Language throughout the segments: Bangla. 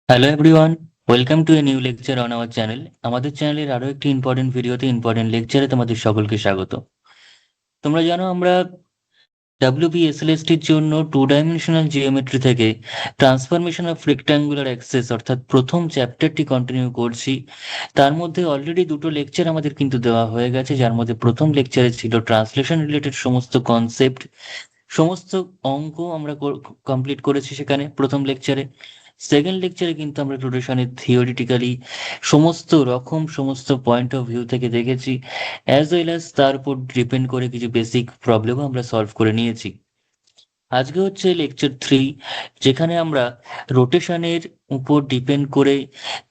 Hello everyone, welcome to a new lecture on our channel. আমাদের চ্যানেলের আরো একটি ইম্পর্টেন্ট ভিডিওতে ইম্পর্টেন্ট লেকচারে তোমাদের সকলকে স্বাগত। তোমরা জানো আমরা WBSLST-র জন্য টু ডাইমেনশনাল জিওমেট্রি থেকে ট্রান্সফরমেশন অফ রেক্ট্যাঙ্গুলার অ্যাক্সেস অর্থাৎ প্রথম চ্যাপ্টারটি কন্টিনিউ করছি। তার মধ্যে অলরেডি দুটো লেকচার আমাদের কিন্তু দেওয়া হয়ে গেছে, যার মধ্যে প্রথম লেকচারে ছিল ট্রান্সলেশন রিলেটেড সমস্ত কনসেপ্ট, সমস্ত অঙ্ক আমরা কমপ্লিট করেছি সেখানে প্রথম লেকচারে। সেকেন্ড লেকচারে কিন্তু আমরা রোটেশনের থিওরিটিক্যালি সমস্ত পয়েন্ট অফ ভিউ থেকে দেখেছি, অ্যাজ ওয়েল অ্যাজ তার উপর ডিপেন্ড করে কিছু বেসিক প্রবলেমও আমরা সলভ করে নিয়েছি। আজকে হচ্ছে লেকচার 3, যেখানে আমরা রোটেশনের উপর ডিপেন্ড করে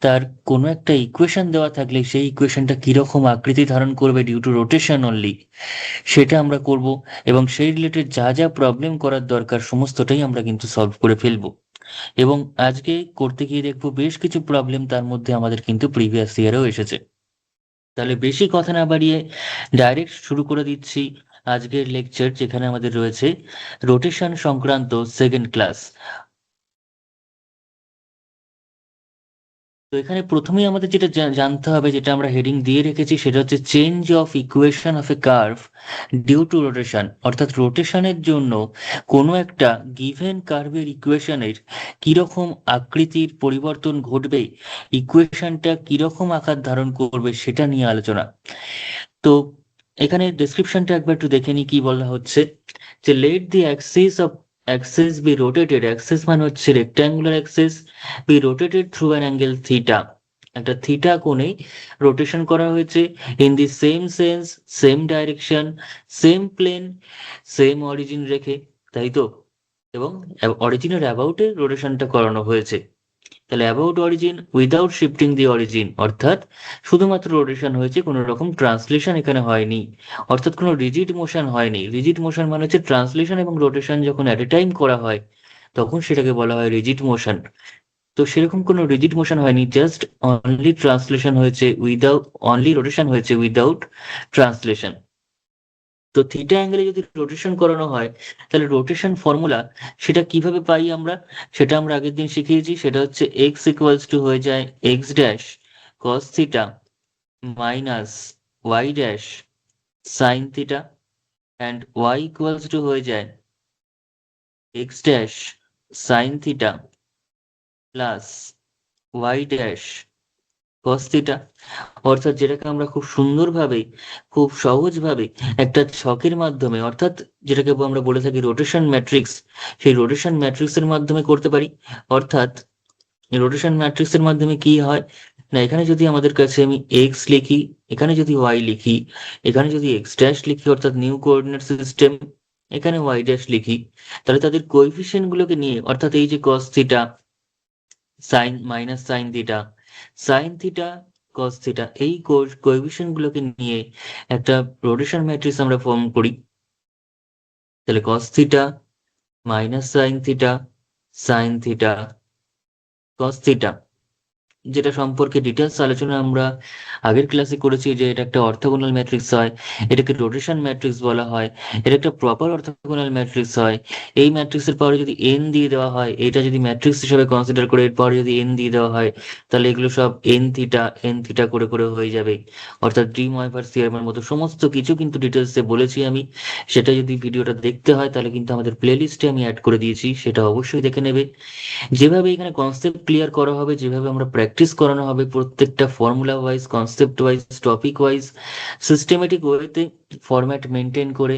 তার কোনো একটা ইকুয়েশন দেওয়া থাকলে সেই ইকুয়েশনটা কিরকম আকৃতি ধারণ করবে ডিউ টু রোটেশন অনলি, সেটা আমরা করব। এবং সেই রিলেটেড যা যা প্রবলেম করার দরকার সমস্তটাই আমরা কিন্তু সলভ করে ফেলবো। এবং আজকে করতে গিয়ে দেখবো বেশ কিছু প্রবলেম তার মধ্যে আমাদের কিন্তু প্রিভিয়াস ইয়ারেও এসেছে। তাহলে বেশি কথা না বাড়িয়ে ডাইরেক্ট শুরু করে দিচ্ছি আজকের লেকচার, যেখানে আমাদের রয়েছে রোটেশন সংক্রান্ত সেকেন্ড ক্লাস। তো এখানে প্রথমেই আমাদের যেটা জানতে হবে, যেটা আমরা হেডিং দিয়ে রেখেছি, সেটা হচ্ছে change of equation of a curve due to rotation. অর্থাৎ রোটেশনের জন্য কোনো একটা গিভেন কার্ভের ইকুয়েশনের কিরকম আকৃতির পরিবর্তন ঘটবে, ইকুয়েশনটা কিরকম আকার ধারণ করবে, সেটা নিয়ে আলোচনা। তো এখানে ডেসক্রিপশনটা একবার একটু দেখে নিই কি বলা হচ্ছে, যে let the axis be rotated. Axis মানে হচ্ছে rectangular axis, be rotated through an angle theta. একটা থিটা কোণে রোটেশন করা হয়েছে, in the same sense, same direction, same plane, same origin রেখে, তাই তো? এবং অরিজিনের অ্যাবাউটে রোটেশনটা করানো হয়েছে। তাহলে about origin without shifting the origin, অর্থাৎ শুধুমাত্র রোটেশন হয়েছে, কোনো রকম ট্রান্সলেশন এখানে হয়নি। অর্থাৎ কোনো রিজিড মোশন হয়নি। রিজিড মোশন মানে হচ্ছে ট্রান্সলেশন এবং রোটেশন যখন অ্যাট এ টাইম করা হয় তখন সেটাকে বলা হয় রিজিড মোশন। তো সেরকম কোনো রিজিড মোশন হয়নি, জাস্ট অনলি ট্রান্সলেশন হয়েছে উইদাউট, অনলি রোটেশন হয়েছে উইদাউট ট্রান্সলেশন। তো থিটা অ্যাঙ্গেলে যদি রোটেশন করানো হয়, তাহলে রোটেশন ফর্মুলা সেটা কিভাবে পাই আমরা, সেটা আমরা আগের দিন শিখিয়েছি। সেটা হচ্ছে এক্স ইকুয়ালস টু হয়ে যায় x dash cos theta minus Y dash sine theta, and y equals to হয়ে যায় x dash sine theta plus Y dash cos theta. অর্থাৎ যেটাকে আমরা খুব সুন্দরভাবে, খুব সহজভাবে একটা ছকের মাধ্যমে, অর্থাৎ যেটাকে আমরা বলে থাকি রোটেশন ম্যাট্রিক্স, সেই রোটেশন ম্যাট্রিক্সের মাধ্যমে করতে পারি। অর্থাৎ রোটেশন ম্যাট্রিক্সের মাধ্যমে কি হয় না, এখানে যদি আমাদের কাছে আমি এক্স লিখি, এখানে যদি ওয়াই লিখি, এখানে যদি এক্স ড্যাশ লিখি অর্থাৎ নিউ কোঅর্ডিনেট সিস্টেম, এখানে ওয়াই ড্যাশ লিখি, তাহলে তাদের কোএফিসিয়েন্ট গুলোকে নিয়ে, অর্থাৎ এই যে কস theta sign minus sine theta, sine theta cos theta, এই কোএফিসিয়েন্ট গুলোকে নিয়ে একটা রোটেশন ম্যাট্রিক্স আমরা ফর্ম করি। তাহলে কস theta minus sine theta sine theta cos theta, যেটা সম্পর্কে ডিটেলস আলোচনা আমরা আগের ক্লাসে করেছি, যে এটা একটা অর্থোগোনাল ম্যাট্রিক্স হয়, এটাকে রোটেশন ম্যাট্রিক্স বলা হয়, এটা একটা প্রপার অর্থোগোনাল ম্যাট্রিক্স হয়। এই ম্যাট্রিক্সের পাওয়ারে যদি এন দিয়ে দেওয়া হয়, এটা যদি ম্যাট্রিক্স হিসেবে কনসিডার করে এর পাওয়ারে যদি এন দিয়ে দেওয়া হয়, তাহলে এগুলো সব এন থিটা করে করে হয়ে যাবে। অর্থাৎ ডি ময়ভার থিওরেমের মতো সমস্ত কিছু কিন্তু ডিটেলসে বলেছি আমি। সেটা যদি ভিডিওটা দেখতে হয় তাহলে কিন্তু আমাদের প্লেলিস্টে আমি অ্যাড করে দিয়েছি, সেটা অবশ্যই দেখে নেবে। যেভাবে এখানে কনসেপ্ট ক্লিয়ার করা হবে, যেভাবে আমরা প্র্যাকটিস করানো হবে, প্রত্যেকটা formula wise, concept wise, topic wise, systematic ওয়েতে, ফরম্যাট মেনটেন করে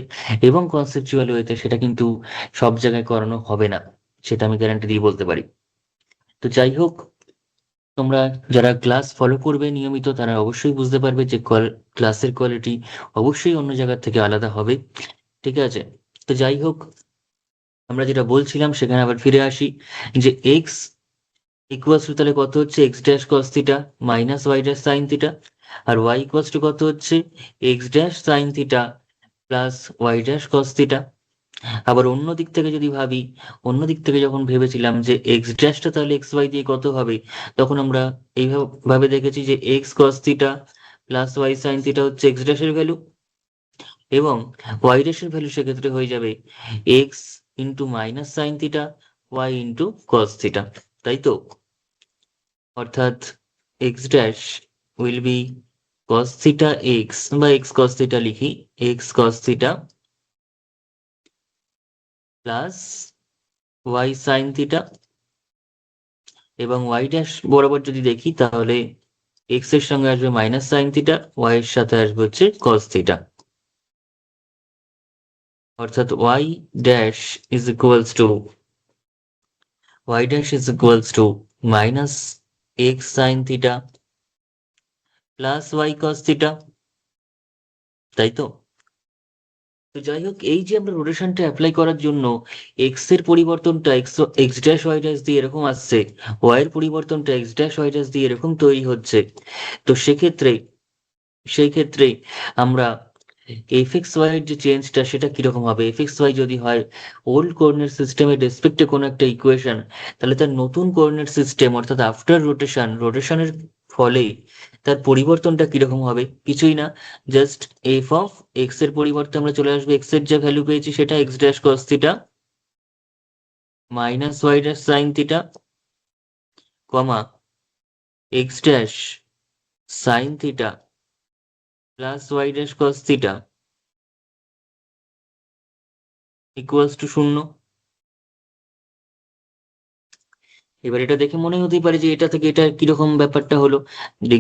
এবং কনসেপচুয়াল ওয়েতে, সেটা কিন্তু সব জায়গায় করানো হবে না, সেটা আমি গ্যারান্টি দিয়ে বলতে পারি। তো যাই হোক, তোমরা যারা ক্লাস ফলো করবে নিয়মিত তারা অবশ্যই বুঝতে পারবে যে ক্লাসের কোয়ালিটি অবশ্যই অন্য জায়গার থেকে আলাদা হবে। ঠিক আছে? তো যাই হোক, আমরা যেটা বলছিলাম সেখানে আবার ফিরে আসি, যে এক্স ইকুয়ালস টু তাহলে কত হচ্ছে x dash cos theta minus Y dash sine theta, আর ওয়াই ইকুয়ালস টু কত হচ্ছে x dash sine theta plus Y dash cos theta. আবার অন্য দিক থেকে যদি ভাবি, অন্য দিক থেকে যখন ভেবেছিলাম যে এক্স ড্যাশটা তাহলে এক্স ওয়াই দিয়ে কত হবে, তখন আমরা এইভাবে ভাবে দেখেছি যে x cos theta plus y sine theta হচ্ছে এক্স ড্যাশের ভ্যালু, এবং ওয়াই ড্যাশের ভ্যালু সেক্ষেত্রে হয়ে যাবে x into minus sine theta y into cos theta, তাই তো? অর্থাৎ x dash will be cos theta x বা এক্স cos থিটা লিখি, x cos theta plus y sine theta, এবং ওয়াই ড্যাশ বরাবর যদি দেখি তাহলে এক্স এর সঙ্গে আসবে মাইনাস সাইন থিটা, ওয়াই এর সাথে আসবে হচ্ছে cos থিটা। অর্থাৎ y dash is equals to minus x sine theta plus y cos theta, তাই তো? তো যাই হোক, এই যে আমরা রোটেশনটা অ্যাপ্লাই করার জন্য এক্স এর পরিবর্তনটা এক্স ড্যাশ ওয়াই ড্যাশ দিয়ে এরকম আসছে, ওয়াই এর পরিবর্তনটা এক্স ড্যাশ ওয়াই ড্যাশ দিয়ে এরকম তৈরি হচ্ছে। তো সেই ক্ষেত্রে আমরা এফ এক্স ওয়াই এর যে চেঞ্জটা সেটা কিরকম হবে, এফ এক্স ওয়াই যদি হয় ওল্ড কোঅর্ডিনেট সিস্টেমের রেসপেক্টে কোনো একটা ইকুয়েশন, তাহলে তার নতুন কোঅর্ডিনেট সিস্টেম অর্থাৎ আফটার রোটেশনের ফলে তার পরিবর্তনটা কিরকম হবে? কিছুই না, জাস্ট এফ অফ এক্স এর পরিবর্তে আমরা চলে আসবে এক্স এর যে ভ্যালু পেয়েছি সেটা x dash cos theta minus Y dash sine theta comma x dash sine theta plus Y dash cos theta equals to 0। এবার এটা দেখে মনে হতেই পারে যে এটা থেকে এটা কিরকম ব্যাপারটা হলো,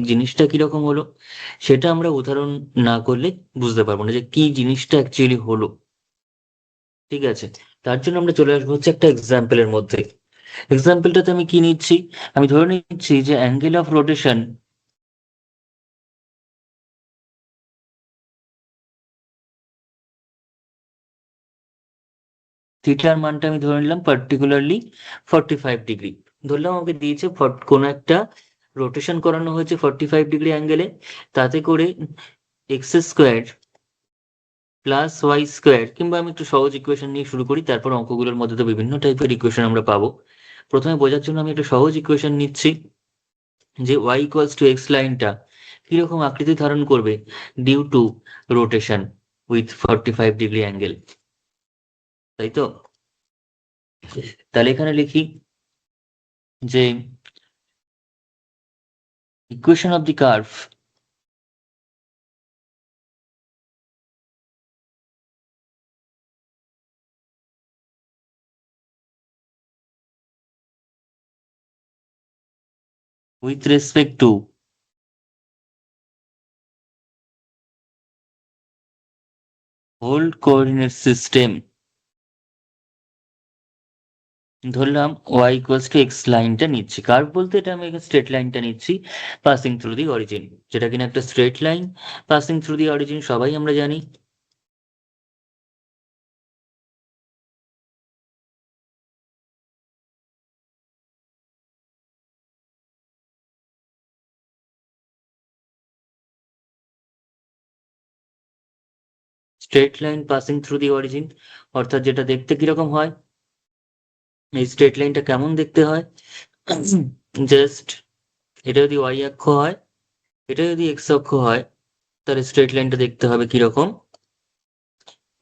জিনিসটা কিরকম হলো, সেটা আমরা উদাহরণ না করলে বুঝতে পারবো না যে কি জিনিসটা অ্যাকচুয়ালি হলো। ঠিক আছে, তার জন্য আমরা চলে আসবো হচ্ছে একটা এক্সাম্পলের মধ্যে। এক্সাম্পলটাতে আমি কি নিচ্ছি? আমি ধরে নিচ্ছি যে অ্যাঙ্গেল অফ রোটেশন থিটার মানটা আমি ধরে নিলাম পার্টিকুলারলি 45 ডিগ্রি। ধরলাম আমাকে দিয়েছে কোনো একটা রোটেশন করানো হয়েছে 45 ডিগ্রি অ্যাঙ্গেলে, তাতে করে x square plus y square, কিংবা আমি একটু সহজ ইকুয়েশন নিয়ে শুরু করি, তারপর অঙ্কগুলোর মধ্যে তো বিভিন্ন টাইপের ইকুয়েশন আমরা পাবো। প্রথমে বোঝার জন্য আমি একটা সহজ ইকুয়েশন নিচ্ছি যে ওয়াই ইকুয়ালস টু এক্স লাইনটা কিরকম আকৃতি ধারণ করবে due to rotation with 45 degree angle, তাই তো? তাহলে এখানে লিখি যে equation of the curve with respect to whole coordinate system, ধরলাম y ইকুয়ালস টু এক্স লাইনটা নিচ্ছি, কার্ভ বলতে এটা আমি স্ট্রেট লাইনটা নিচ্ছি পাসিং থ্রু দি অরিজিন, যেটা কিনা একটা straight line passing through the origin সবাই আমরা জানি। Straight line passing through the origin অর্থাৎ যেটা দেখতে কিরকম হয়, এই স্ট্রেট লাইনটা কেমন দেখতে হয়, জাস্ট এটা যদি ওয়াই অক্ষ হয়, এটা যদি এক্স অক্ষ হয়, তাহলে স্ট্রেট লাইনটা দেখতে হবে কিরকম,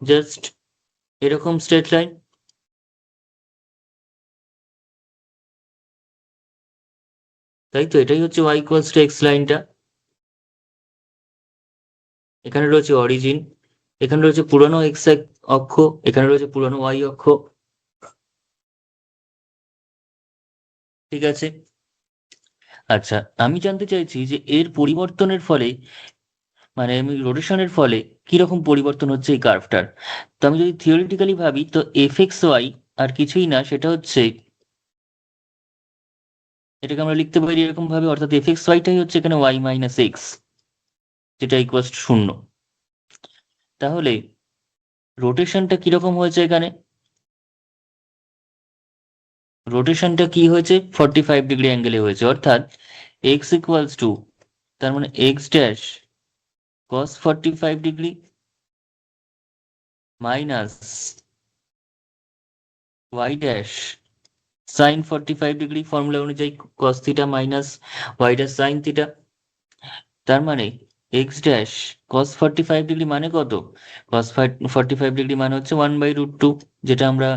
জাস্ট এরকম স্ট্রেট লাইন। তাই তো, এটাই হচ্ছে ওয়াই ইকুয়ালস টু এক্স লাইনটা। এখানে রয়েছে অরিজিন, এখানে রয়েছে পুরনো এক্স অক্ষ, এখানে রয়েছে পুরনো ওয়াই অক্ষ। ঠিক আছে, আচ্ছা, আমি জানতে চাইছি যে এর পরিবর্তনের ফলে, মানে আমি রোটেশনের ফলে কিরকম পরিবর্তন হচ্ছে এই কার্ভটার। তো আমি যদি থিওরিটিক্যালি ভাবি তো এফ এক্স ওয়াই আর কিছুই না, সেটা হচ্ছে, এটাকে আমরা লিখতে পারি এরকম ভাবে, অর্থাৎ এফ এক্স ওয়াইটাই হচ্ছে এখানে ওয়াই মাইনাস এক্স, যেটা ইকুয়ালস টু 0। তাহলে রোটেশনটা কিরকম হয়েছে এখানে, রোটেশনটা কি হয়েছে 45 ডিগ্রি অ্যাঙ্গেলে হয়েছে, অর্থাৎ এক্স ইকুয়ালস টু, তার মানে x dash cos 45 degree minus Y dash sine 45 degree, formula অনুযায়ী cos theta minus Y dash sine theta. তার মানে এক্স ড্যাশ কস 45 ডিগ্রি মানে কত, কস 45 ডিগ্রি মানে হচ্ছে 1/√2, যেটা আমরা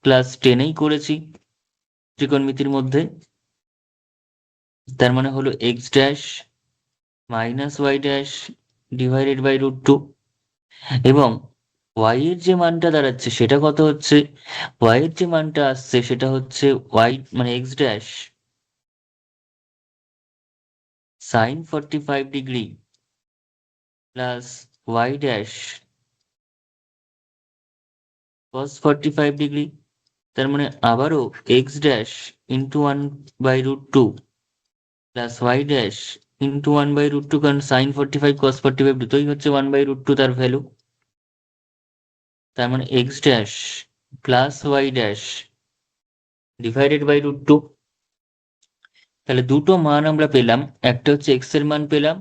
ক্লাস 10এই করেছি ত্রিকোণমিতির মধ্যে। তার মানে হলো x dash minus Y dash divided by √2, এবং ওয়াই এর যে মানটা দাঁড়াচ্ছে সেটা কত হচ্ছে, ওয়াই এর যে মানটা আসছে সেটা হচ্ছে ওয়াই মানে x dash sine 45 degree plus Y dash cos 45 degree. তার মানে আবারও X dash into 1/√2 plus Y dash into 1/√2, কারণ সাইন 45 কস 45 দুটোই হচ্ছে 1/√2 তার ভ্যালু। তার মানে x dash plus Y dash divided by √2। তাহলে দুটো মান আমরা পেলাম, একটা হচ্ছে এক্স এর মান পেলাম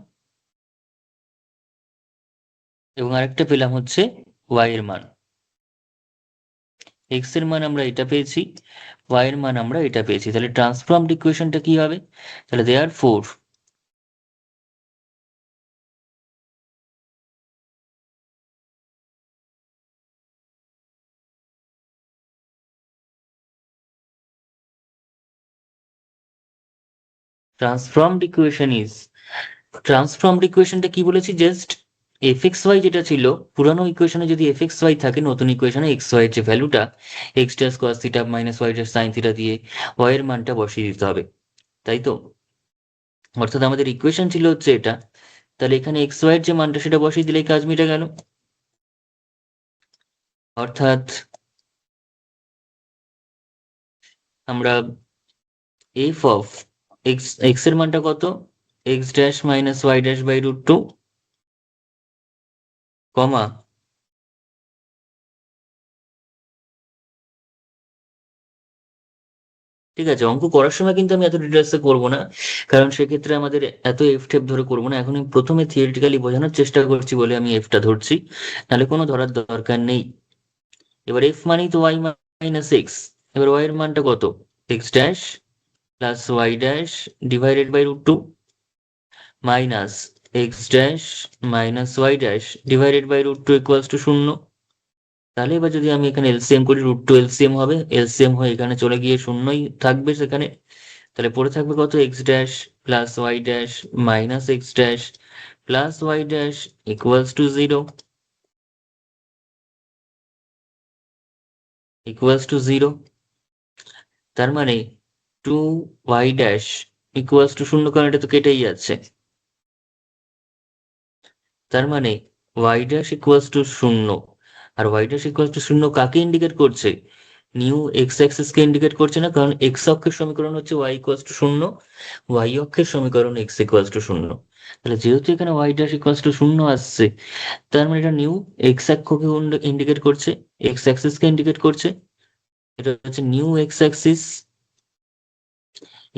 এবং আরেকটা পেলাম হচ্ছে ওয়াই এর মান। এক্স এর মান আমরা এটা পেয়েছি, ওয়াই এর মান আমরা এটা পেয়েছি। তাহলে ট্রান্সফর্মড ইকুয়েশনটা কি হবে, তাহলে therefore transformed equation is, transformed ইকুয়েশনটা কি বলেছি, জাস্ট এফ এক্স ওয়াই যেটা ছিল পুরানো ইকুয়েশনে, যদি এফ এক্স ওয়াই থাকে নতুন ইকুয়েশনে এক্স ওয়াই এর যে ভ্যালুটা x dash cos theta minus Y dash sine theta দিয়ে ওয়াই এর মানটা বসিয়ে দিতে হবে, তাই তো? অর্থাৎ আমাদের ইকুয়েশন ছিল হচ্ছে এটা, তাহলে এখানে এক্স ওয়াই এর যে মানটা সেটা বসিয়ে দিলেই কাজ মিটে গেল। অর্থাৎ আমরা এফ অফ এক্স, এক্স এর মানটা কত, x dash minus Y dash by √2 comma ঠিক আছে। অঙ্ক করার সময় কিন্তু আমি এত ডিটেলসে করবো না, কারণ সেক্ষেত্রে আমাদের এত এফ টেপ ধরে করবো না। এখন আমি প্রথমে থিওরিটিক্যালি বোঝানোর চেষ্টা করছি বলে আমি এফটা ধরছি, নাহলে কোনো ধরার দরকার নেই। এবার এফ মানেই তো ওয়াই মাইনাস এক্স, এবার ওয়াই এর মানটা কত, x dash plus Y dash divided by √2 minus x dash minus Y dash divided by √2 equals to 0। তাহলে এবার যদি আমি এখানে এলসিএম করি, √2 এলসিএম হবে, এলসিএম হয়ে এখানে চলে গিয়ে শূন্যই থাকবে সেখানে। তাহলে পড়ে থাকবে কত, x dash plus Y dash minus x dash plus Y dash equals to 0, equals to 0। তার মানে 2y ড্যাশ ইকুয়ালস টু 0, কারণ এটা তো কেটেই যাচ্ছে। তার মানে ওয়াই ড্যাশ ইকুয়ালস টু 0, আর ওয়াই ড্যাশ ইকুয়ালস টু 0 কাকে ইন্ডিকেট করছে, নিউ এক্স অ্যাক্সিস কে ইন্ডিকেট করছে না, কারণ এক্স অক্ষের সমীকরণ হচ্ছে ওয়াই ইকুয়ালস টু 0, ওয়াই অক্ষের সমীকরণ এক্স ইকুয়ালস টু 0। তাহলে যেহেতু এখানে ওয়াই ড্যাশ ইকুয়ালস টু 0 আসছে, তার মানে এটা নিউ এক্স অক্ষকে ইন্ডিকেট করছে, এক্স অ্যাক্সিস কে ইন্ডিকেট করছে, এটা হচ্ছে নিউ এক্স অ্যাক্সিস।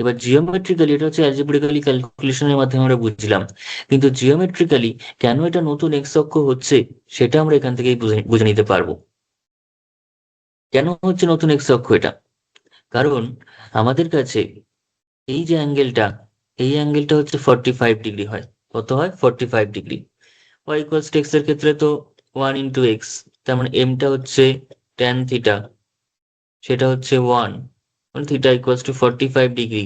এবার জিওমেট্রিক্যালি এটা হচ্ছে অ্যালজেব্রিক্যালি ক্যালকুলেশনের মাধ্যমে আমরা বুঝলাম, কিন্তু জিওমেট্রিক্যালি কেন এটা নতুন এক্স অক্ষ হচ্ছে সেটা আমরা এখান থেকেই বুঝে বুঝে নিতে পারবো। কেন হচ্ছে নতুন এক্স অক্ষ এটা, কারণ আমাদের কাছে এই যে অ্যাঙ্গেলটা, এই অ্যাঙ্গেলটা হচ্ছে 45 ডিগ্রি হয়। কত হয়, 45 degree. Y equals to x এর ক্ষেত্রে তো 1 × x, তার মানে এমটা হচ্ছে ট্যান থিটা, সেটা হচ্ছে 1, মানে থিটা ইকুয়ালস টু 45 ডিগ্রি।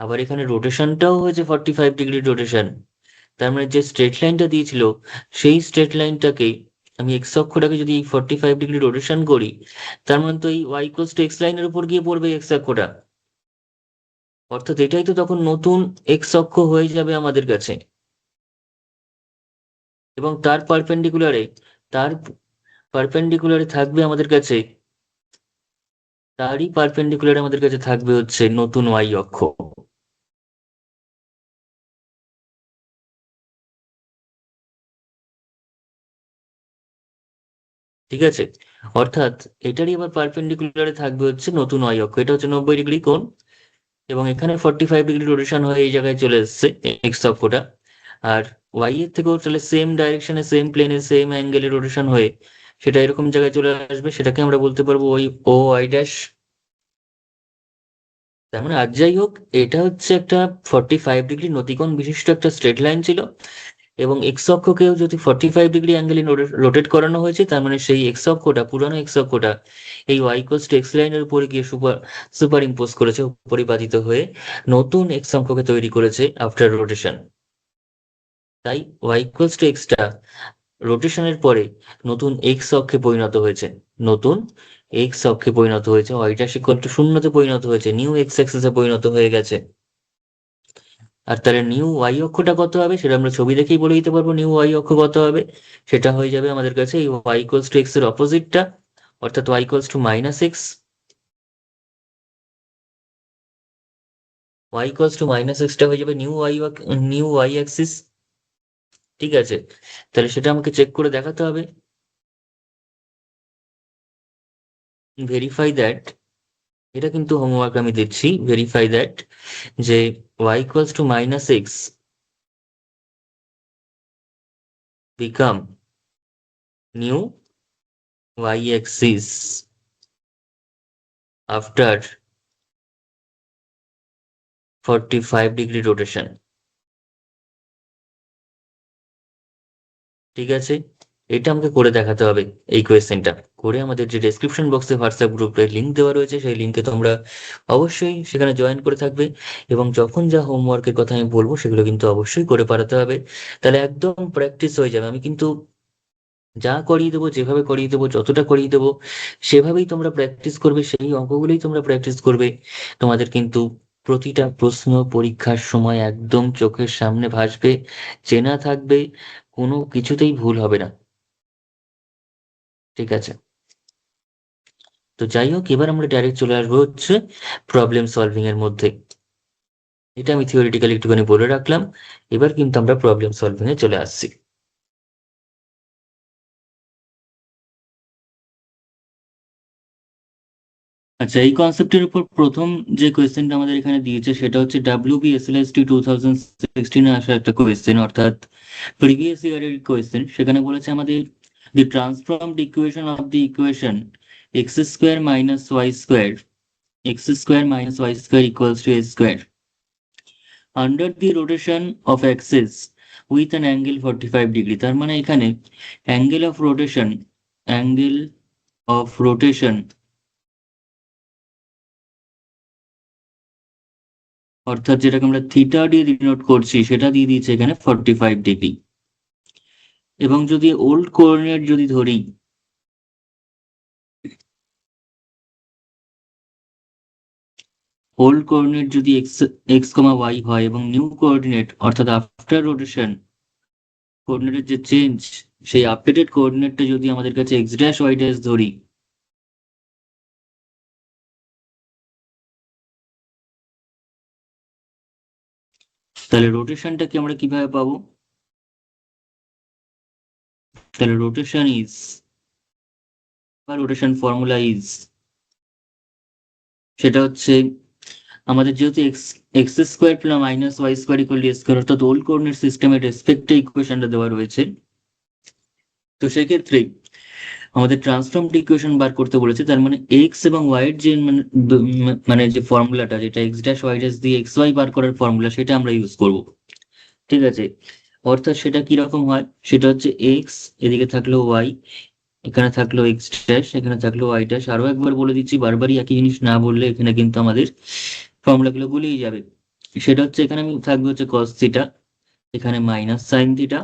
আবার এখানে রোটেশনটাও হয়েছে 45 ডিগ্রি রোটেশন। তার মানে যে স্ট্রেট লাইনটা দিয়েছিল সেই স্ট্রেট লাইনটাকে আমি এক্স অক্ষটাকে যদি 45 ডিগ্রি রোটেশন করি, তার মানে তো এই ওয়াই ইকুয়ালস টু এক্স লাইনের উপর গিয়ে পড়বে এক্স অক্ষটা। অর্থাৎ এটাই তো তখন নতুন এক্স অক্ষ হয়ে যাবে আমাদের কাছে, এবং তার পারপেন্ডিকুলারে থাকবে আমাদের কাছে, তারই পারপেন্ডিকুলারে আমাদের কাছে থাকবে হচ্ছে নতুন ওয়াই অক্ষ। ঠিক আছে, অর্থাৎ এটারই আবার পারপেন্ডিকুলারে থাকবে হচ্ছে নতুন ওয়াই অক্ষ, এটা হচ্ছে 90 ডিগ্রি কোণ, এবং এখানে 45 ডিগ্রি রোটেশন হয়ে এই জায়গায় চলে এসছে এক্স অক্ষটা। আর ওয়াই এর থেকেও তাহলে সেম ডাইরেকশনে সেম প্লেনে সেম অ্যাঙ্গেলে রোটেশন হয়ে সেটা এরকম জায়গায় চলে আসবে, সেটাকে আমরা বলতে পারবো ওই ও ওয়াই ড্যাশ। তার মানে আর যাই হোক, এটা হচ্ছে একটা 45 ডিগ্রি নতিকোণ বিশিষ্ট একটা স্ট্রেট লাইন ছিল, এবং এক্স অক্ষকেও যদি 45 ডিগ্রি অ্যাঙ্গেলে রোটেট করানো হয়েছে, তার মানে সেই এক্স অক্ষটা, পুরানো এক্স অক্ষটা এই ওয়াই ইকুয়ালস টু এক্স লাইনের উপরে গিয়ে সুপার ইম্পোজ করেছে, পরিপাতিত হয়ে নতুন এক্স অক্ষকে তৈরি করেছে আফটার রোটেশন। তাই ওয়াই ইকুয়ালস টু এক্সটা রোটেশনের পরে নতুন এক্স অক্ষে পরিণত হয়েছে, নতুন এক্স অক্ষে পরিণত হয়েছে, ওয়াইটা ইকুয়াল টু শূন্যতে পরিণত হয়েছে, নিউ এক্স অ্যাক্সিসে পরিণত হয়ে গেছে। আর তাহলে নিউ ওয়াই অক্ষটা কত হবে সেটা আমরা ছবি দেখেই বলে দিতে পারবো। নিউ ওয়াই অক্ষ কত হবে, সেটা হয়ে যাবে আমাদের কাছে এই ওয়াই ইকুয়ালস টু এক্স এর অপোজিটটা, অর্থাৎ y equals to minus x. Y equals to minus এক্সটা হয়ে যাবে নিউ ওয়াই অ্যাক্সিস। ঠিক আছে, তাহলে সেটা আমাকে চেক করে দেখাতে হবে, ভেরিফাই দ্যাট। এটা কিন্তু হোমওয়ার্ক আমি দিচ্ছি, ভেরিফাই দ্যাট যে y equals to minus x become new y axis after 45 degree rotation. ঠিক আছে, এটা আমাকে করে দেখাতে হবে। এই কোয়েশ্চেনটা করে আমাদের যে ডেসক্রিপশন বক্সে হোয়াটসঅ্যাপ গ্রুপের লিঙ্ক দেওয়া রয়েছে, সেই লিঙ্কে তোমরা অবশ্যই সেখানে জয়েন করে থাকবে, এবং যখন যা হোমওয়ার্কের কথা আমি বলবো সেগুলো কিন্তু অবশ্যই করে পাঠাতে হবে। তাহলে একদম প্র্যাকটিস হয়ে যাবে। আমি কিন্তু যা করিয়ে দেবো, যেভাবে করিয়ে দেবো, যতটা করিয়ে দেবো সেভাবেই তোমরা প্র্যাকটিস করবে, সেই অঙ্কগুলোই তোমরা প্র্যাকটিস করবে। তোমাদের কিন্তু প্রতিটা প্রশ্ন পরীক্ষার সময় একদম চোখের সামনে ভাসবে, চেনা থাকবে, কোনো কিছুতেই ভুল হবে না। ঠিক আছে, তো যাই হোক, এবার আমরা ডাইরেক্ট চলে আসবো হচ্ছে প্রবলেম সলভিং এর মধ্যে। এটা আমি থিওরিটিক্যালি একটুখানি বলে রাখলাম, এবার কিন্তু আমরা প্রবলেম সলভিং এ চলে আসছি। আচ্ছা, এই কনসেপ্টের উপর প্রথম যে কোয়েশ্চেনটা আমাদের এখানে দিয়েছে সেটা হচ্ছে WBSLST 2016 আসা একটা কোয়েশ্চেন, অর্থাৎ প্রিভিয়াস ইয়ারের কোয়েশ্চেন। সেখানে বলেছে আমাদের the transformed equation of the equation X square minus Y square, X square minus Y square equals to A square under the rotation of axis with an angle 45 degree. তার মানে এখানে angle of rotation, angle of rotation অর্থাৎ যেটাকে আমরা থিটা দিয়ে ডিনোট করছি সেটা দিয়ে দিয়েছে এখানে 45 ডিগ্রি। এবং যদি ওল্ড কোঅর্ডিনেট যদি ধরি, ওল্ড কোঅর্ডিনেট যদি এক্স এক্স কমা ওয়াই হয় এবং নিউ কোঅর্ডিনেট অর্থাৎ আফটার রোটেশন কোঅর্ডিনেটের যে চেঞ্জ, সেই আপডেটেড কোঅর্ডিনেটটা যদি আমাদের কাছে এক্স ড্যাশ ওয়াই ড্যাশ ধরি, তাহলে রোটেশনটাকে আমরা কিভাবে পাবো? তাহলে রোটেশন ইজ, বা রোটেশন ফর্মুলা ইজ, সেটা হচ্ছে আমাদের যেহেতু x x square plus minus Y square equal to square, অর্থাৎ ওল্ড কোঅর্ডিনেট সিস্টেমের রেসপেক্টে ইকুয়েশনটা দেওয়া রয়েছে। তো সেক্ষেত্রে আমাদের ট্রান্সফর্মড ইকুয়েশন বার করতে বলেছে, তার মানে এক্স এবং ওয়াই এর যে মানে যে ফর্মুলাটা, যেটা এক্স ড্যাশ ওয়াই ড্যাশ দিয়ে এক্স ওয়াই বার করার ফর্মুলা, সেটা আমরা ইউজ করব। ঠিক আছে, অর্থাৎ সেটা কি রকম হয়, সেটা হচ্ছে এক্স, এদিকে থাকলো ওয়াই, এখানে থাকলো এক্স ড্যাশ, এখানে থাকলো ওয়াই ড্যাশ। আরো একবার বলে দিচ্ছি, বারবারই একই জিনিস না বললে এখানে কিন্তু আমাদের ফর্মুলাগুলো গুলিয়ে যাবে। সেটা হচ্ছে এখানে আমি থাকবে হচ্ছে কস থিটা, এখানে মাইনাস সাইন থিটা,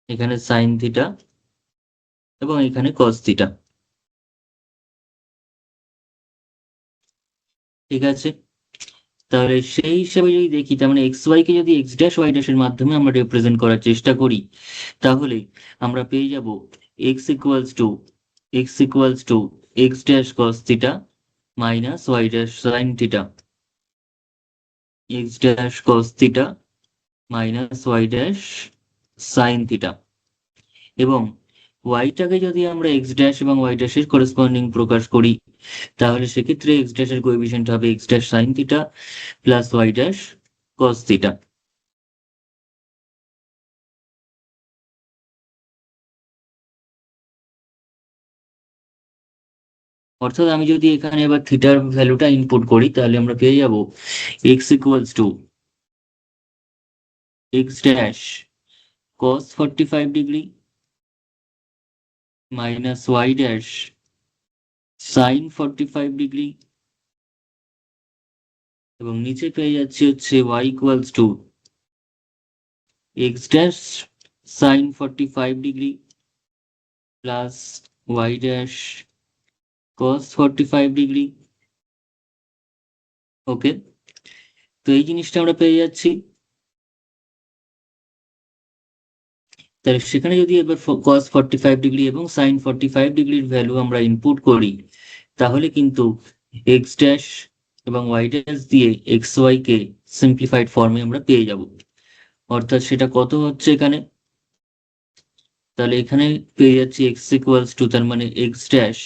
এখানে সাইন থিটা, এবং এখানে কস থিটা। ঠিক আছে, তাহলে সেই হিসাবে যদি দেখি, তার মানে এক্স ওয়াই কে যদি এক্স ড্যাশ ওয়াই ড্যাশের মাধ্যমে আমরা রিপ্রেজেন্ট করার চেষ্টা করি, তাহলে আমরা পেয়ে যাব x equals to, x equals to x dash cos theta minus Y dash sine theta, x dash cos theta minus Y dash sine theta. এবং ওয়াইটাকে যদি আমরা এক্স ড্যাশ এবং ওয়াই ড্যাশের করেসপন্ডিং প্রকাশ করি, তাহলে সেক্ষেত্রে এক্স ড্যাশের কোএফিসিয়েন্ট হবে x dash sine theta plus Y dash cos theta. অর্থাৎ আমি যদি এখানে এবার থিটার ভ্যালুটা ইনপুট করি, তাহলে আমরা পেয়ে যাব x equals to x dash cos 45 degree minus y dash sin 45 degree, এবং নিচে পেয়ে যাচ্ছি হচ্ছে y equals to x dash sin 45 degree plus y dash cos 45 degree. Okay, তো এই জিনিসটা আমরা পেয়ে যাচ্ছি। তাহলে সেখানে যদি এবার cos 45 ডিগ্রি এবং sin 45 ডিগ্রির ভ্যালু আমরা ইনপুট করি, তাহলে কিন্তু x ড্যাশ এবং y ড্যাশ দিয়ে xy কে সিম্পলিফাইড ফর্মে আমরা পেয়ে যাব। অর্থাৎ সেটা কত হচ্ছে এখানে, তাহলে এখানে পেয়ে যাচ্ছি x ইকুয়ালস টু, তার মানে x ড্যাশ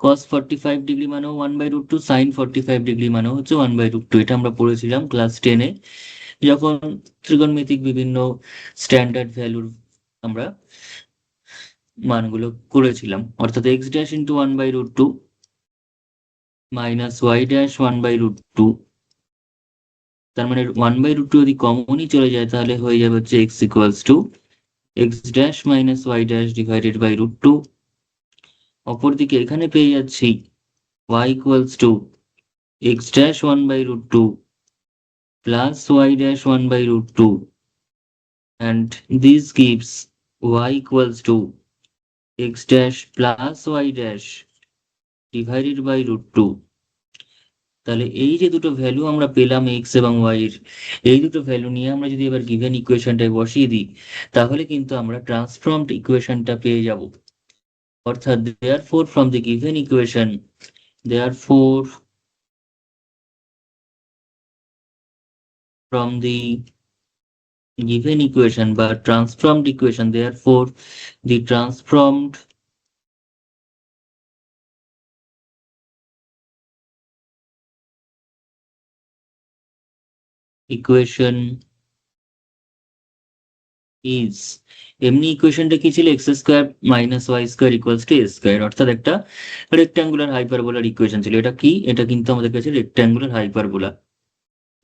cos 45 ডিগ্রি মানেও 1/√2, sin 45 ডিগ্রি মানেও হচ্ছে 1/√2। এটা আমরা পড়েছিলাম ক্লাস 10-এ, যখন ত্রিকোণমিতিক বিভিন্ন স্ট্যান্ডার্ড ভ্যালুর আমরা মানগুলো করেছিলাম। অর্থাৎ x dash into 1/√2 minus y dash 1/√2, তার মানে 1/√2 যদি কমনই চলে যায় তাহলে হয়ে যাবে হচ্ছে x equals to x dash minus y dash divided by √2। অপরদিকে এখানে পেয়ে যাচ্ছি y equals to x dash 1/√2 plus y dash 1/√2, and this gives y equals to x dash plus y dash divided by √2। তাহলে এই যে দুটো ভ্যালু আমরা পেলাম x এবং y এর, এই দুটো ভ্যালু নিয়ে আমরা যদি এবার গিভেন ইকুয়েশনটায় বসিয়ে দিই, তাহলে কিন্তু আমরা ট্রান্সফর্মড ইকুয়েশনটা পেয়ে যাব। অর্থাৎ therefore from the given equation, therefore from the given equation বা transformed equation, therefore the transformed equation is, এমনি ইকুয়েশনটা কি ছিল, x square minus Y square equals to A square, অর্থাৎ একটা রেক্ট্যাঙ্গুলার হাইপারবোলার ইকুয়েশন ছিল। এটা কি, এটা কিন্তু আমাদের কাছে রেক্ট্যাঙ্গুলার হাইপারবোলা।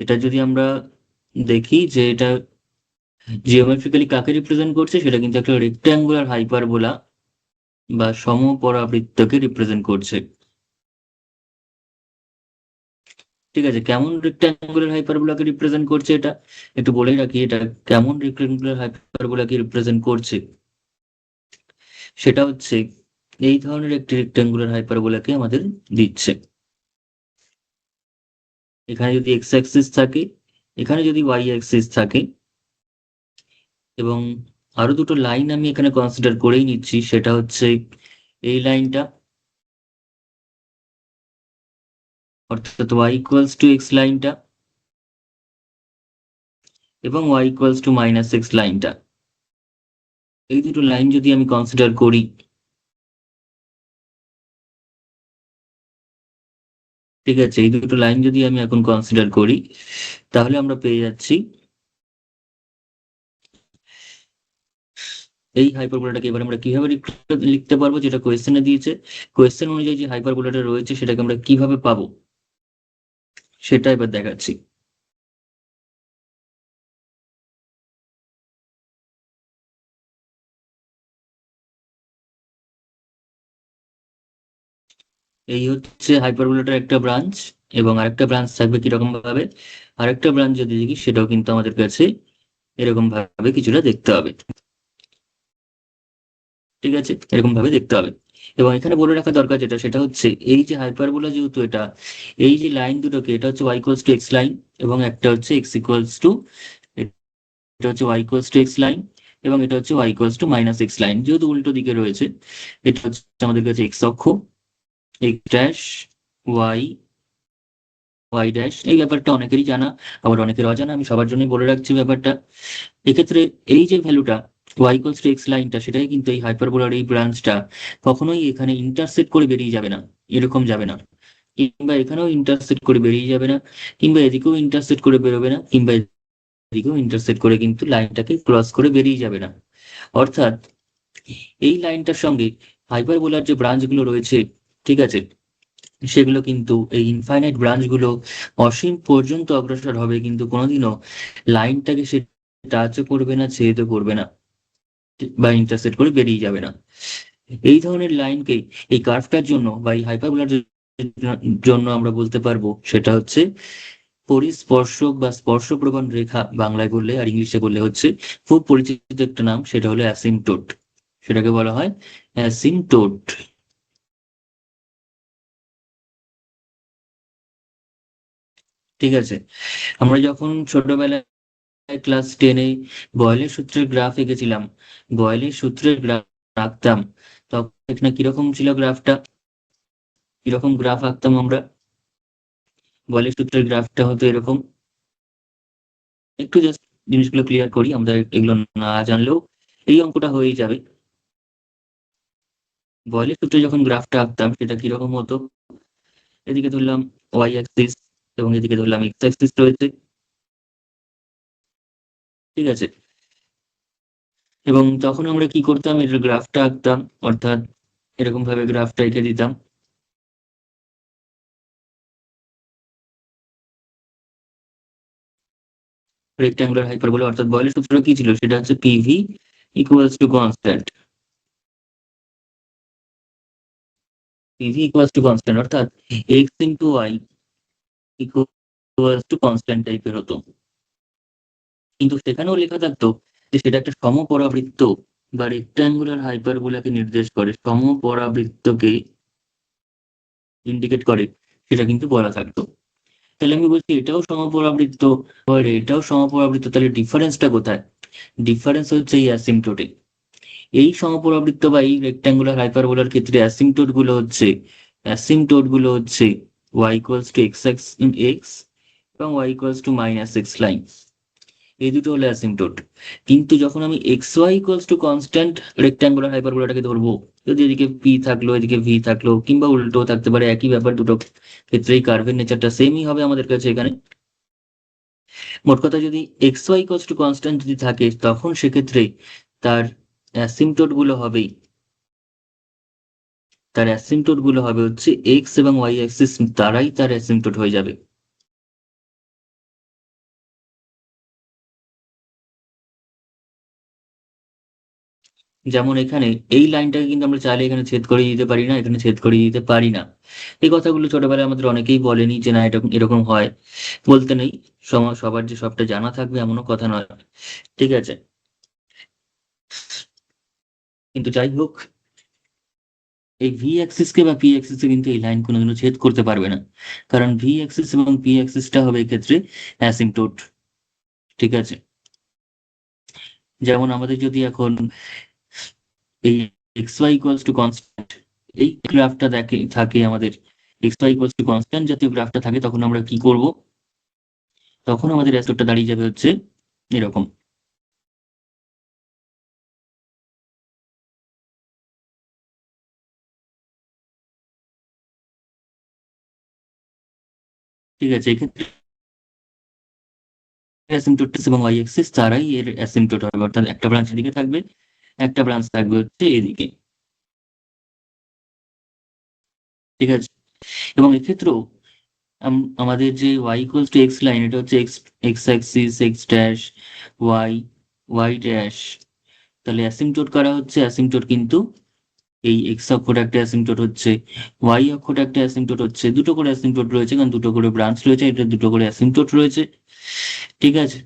এটা যদি আমরা দেখি যে এটা জিওমেট্রিক্যালি কাকে রিপ্রেজেন্ট করছে, সেটা কিন্তু একটা রেক্ট্যাঙ্গুলার হাইপারবোলা বা সমপরাবৃত্তকে রিপ্রেজেন্ট করছে। ঠিক আছে, কেমন রেক্ট্যাঙ্গুলার হাইপারবোলাকে রিপ্রেজেন্ট করছে এটা একটু বলেই রাখি, এটা কেমন রেক্ট্যাঙ্গুলার হাইপারবোলাকে রিপ্রেজেন্ট করছে, সেটা হচ্ছে এই ধরনের একটি রেক্ট্যাঙ্গুলার হাইপারবোলাকে আমাদের দিচ্ছে। এখানে যদি এক্স অ্যাক্সিস থাকে, এখানে যদি ওয়াই অ্যাক্সিস থাকে, এবং আরো দুটো লাইন আমি এখানে কনসিডার করেই নিচ্ছি, সেটা হচ্ছে এই লাইনটা, অর্থাৎ ওয়াই ইকুয়ালস টু এক্স লাইনটা, এবং y equals to minus x লাইনটা। এই দুটো লাইন যদি আমি কনসিডার করি, ঠিক আছে, এই দুটো লাইন যদি আমি এখন কনসিডার করি, তাহলে আমরা পেয়ে যাচ্ছি এই হাইপারবোলাটাকে এবার আমরা কিভাবে লিখতে পারবো, যেটা কোয়েশ্চেনে দিয়েছে। কোয়েশ্চেন অনুযায়ী যে হাইপারবোলাটা রয়েছে সেটাকে আমরা কিভাবে পাবো সেটা এবার দেখাচ্ছি। এই হচ্ছে হাইপারবোলাটার একটা ব্রাঞ্চ, এবং আরেকটা ব্রাঞ্চ থাকবে কিরকম ভাবে, আরেকটা ব্রাঞ্চ যদি দেখি সেটাও কিন্তু আমাদের কাছে এরকম ভাবে কিছুটা দেখতে হবে। ঠিক আছে, এরকম ভাবে দেখতে হবে। এবং এখানে বলে রাখা দরকার যেটা, সেটা হচ্ছে এই যে হাইপারবোলা, যেহেতু এটা এই যে লাইন দুটোকে, এটা হচ্ছে y equals to x line, এবং একটা হচ্ছে এক্স ইকুয়ালস টু, এটা হচ্ছে y equals to x line, এবং এটা হচ্ছে y equals to minus x line. যেহেতু উল্টো দিকে রয়েছে, এটা হচ্ছে আমাদের কাছে এক্স অক্ষ, x dash y, y dash. এই ব্যাপারটা অনেকেরই জানা, আবার অনেকের অজানা, আমি সবার জন্যই বলে রাখছি ব্যাপারটা। এক্ষেত্রে এই যে ভ্যালুটা ওয়াই ইকুয়ালস টু এক্স লাইনটা, সেটাই কিন্তু এই হাইপারবোলার এই ব্রাঞ্চটা কখনোই এখানে ইন্টারসেক্ট করে বেরিয়ে যাবে না, এরকম যাবে না, কিংবা এখানেও ইন্টারসেক্ট করে বেরিয়ে যাবে না, কিংবা এদিকেও ইন্টারসেক্ট করে বেরোবে না, কিংবা এদিকেও ইন্টারসেক্ট করে কিন্তু লাইনটাকে ক্রস করে বেরিয়ে যাবে না। অর্থাৎ এই লাইনটার সঙ্গে হাইপারবোলার যে ব্রাঞ্চগুলো রয়েছে, ঠিক আছে, সেগুলো কিন্তু এই ইনফাইনাইট ব্রাঞ্চগুলো অসীম পর্যন্ত অগ্রসর হবে, কিন্তু কোনোদিনও লাইনটাকে সে টাচও করবে না, ছেদও করবে না, বা ইন্টারসেক্ট করে বেরিয়ে যাবে না। এই ধরনের লাইনকে এই কার্ভটার জন্য বা এই হাইপারবোলার জন্য আমরা বলতে পারবো সেটা হচ্ছে পরিস্পর্শক বা স্পর্শপ্রবণ রেখা বাংলায় বললে, আর ইংলিশে বললে হচ্ছে খুব পরিচিত একটা নাম, সেটা হলো অ্যাসিম্পটোট। সেটাকে বলা হয় অ্যাসিম্পটোট। ঠিক আছে। আমরা যখন ছোটবেলায় ক্লাস 10-এ বয়েলের সূত্রের গ্রাফ এঁকেছিলাম, বয়েলের সূত্রের গ্রাফ আঁকতাম, তখন এখানে কিরকম ছিল গ্রাফটা, কিরকম গ্রাফ আঁকতাম আমরা? বয়েলের সূত্রের গ্রাফটা হতো এরকম। একটু জাস্ট জিনিসগুলো ক্লিয়ার করি, আমাদের এগুলো না জানলেও এই অঙ্কটা হয়েই যাবে। বয়েলের সূত্রে যখন গ্রাফটা আঁকতাম সেটা কিরকম হতো? এদিকে ধরলাম ওয়াই অ্যাক্সিস এবং এদিকে ধরলাম এক্স অ্যাক্সিস রয়েছে। ঠিক আছে। এবং তখন আমরা কি করতাম, এটার গ্রাফটা আঁকতাম, অর্থাৎ এরকম ভাবে গ্রাফটা এঁকে দিতাম। রেক্ট্যাঙ্গুলার হাইপারবোলা, অর্থাৎ বয়েলের সূত্রটা কি ছিল, সেটা হচ্ছে PV equals to constant. PV equals to constant অর্থাৎ x into y equals to constant টাইপের হতো। কিন্তু সেখানেও লেখা থাকতো যে সেটা একটা সমপরাবৃত্ত বা রেক্ট্যাঙ্গুলার হাইপারবোলাকে নির্দেশ করে, সমপরাবৃত্তকে ইন্ডিকেট করে, সেটা কিন্তু বলা থাকতো। তাহলে আমি বলছি এটাও সমপরাবৃত্ত, আর এটাও সমপরাবৃত্ত, তাহলে ডিফারেন্সটা কোথায়? ডিফারেন্স হচ্ছে এই অ্যাসিম্পটোটে। এই সমপরাবৃত্ত বা এই রেক্ট্যাঙ্গুলার হাইপারবোলার ক্ষেত্রে অ্যাসিম্পটোট গুলো হচ্ছে y equals to x x x এবং y equals to minus x line. এই দুটো হলো অ্যাসিম্পটোট। কিন্তু যখন আমি x y equals to constant rectangular হাইপারবোলাটাকে ধরবো, যদি এদিকে পি থাকলো এদিকে ভি থাকলো, কিংবা উল্টো থাকতে পারে, একই ব্যাপার, দুটো ক্ষেত্রেই কার্ভের নেচারটা সেমই হবে আমাদের কাছে এখানে। মোট কথা, যদি x y equals to constant যদি থাকে, তখন সেক্ষেত্রে তার অ্যাসিম্পটোট গুলো হবেই, তার অ্যাসিম্পটোট গুলো হবে হচ্ছে এক্স এবং ওয়াই অ্যাক্সিস দ্বারাই তার অ্যাসিম্পটোট হয়ে যাবে। যেমন এখানে এই লাইনটাকে কিন্তু আমরা চাইলে এখানে ছেদ করে দিতে পারি না, এখানে ছেদ করে দিতে পারি না। এই কথাগুলো ছোটবেলায় আমাদের অনেকেই বলেনি যে না এটা এরকম হয়, বলতে নেই। সবার যে সবটা জানা থাকবে এমনও কথা নয়। ঠিক আছে। কিন্তু যাই হোক, এই ভি অ্যাক্সিস কে বা পি অ্যাক্সিস কে কিন্তু এই লাইন কোনোদিনও ছেদ করতে পারবে না, কারণ ভি অ্যাক্সিস এবং পি অ্যাক্সিসটা হবে এক্ষেত্রে অ্যাসিম্পটোট। ঠিক আছে। যেমন আমাদের যদি এখন এই x y equals to constant এই গ্রাফটা দেখে থাকে, আমাদের x y equals to constant জাতীয় গ্রাফটা থাকে, তখন আমরা কি করব? তখন আমাদের অ্যাসিম্পটোটটা দাঁড়িয়ে যাবে হচ্ছে এরকম। ঠিক আছে। এক্ষেত্রে অ্যাসিম্পটোট এবং ওয়াই অ্যাক্সিস তারাই এর অ্যাসিম্পটোট হবে, অর্থাৎ একটা ব্রাঞ্চ এদিকে থাকবে, একটা ব্রাঞ্চ থাকবে হচ্ছে এদিকে। ঠিক আছে। এবং এক্ষেত্রেও আমাদের যে y equals to x line, এটা হচ্ছে x x axis, x dash y, y dash. তাহলে অ্যাসিম্পটোট করা হচ্ছে, অ্যাসিম্পটোট কিন্তু এই এক্স অক্ষটা একটা অ্যাসিম্পটোট হচ্ছে, ওয়াই অক্ষটা একটা অ্যাসিম্পটোট হচ্ছে, দুটো করে অ্যাসিম্পটোট রয়েছে, কারণ দুটো করে ব্রাঞ্চ রয়েছে, এটা দুটো করে অ্যাসিম্পটোট রয়েছে। ঠিক আছে।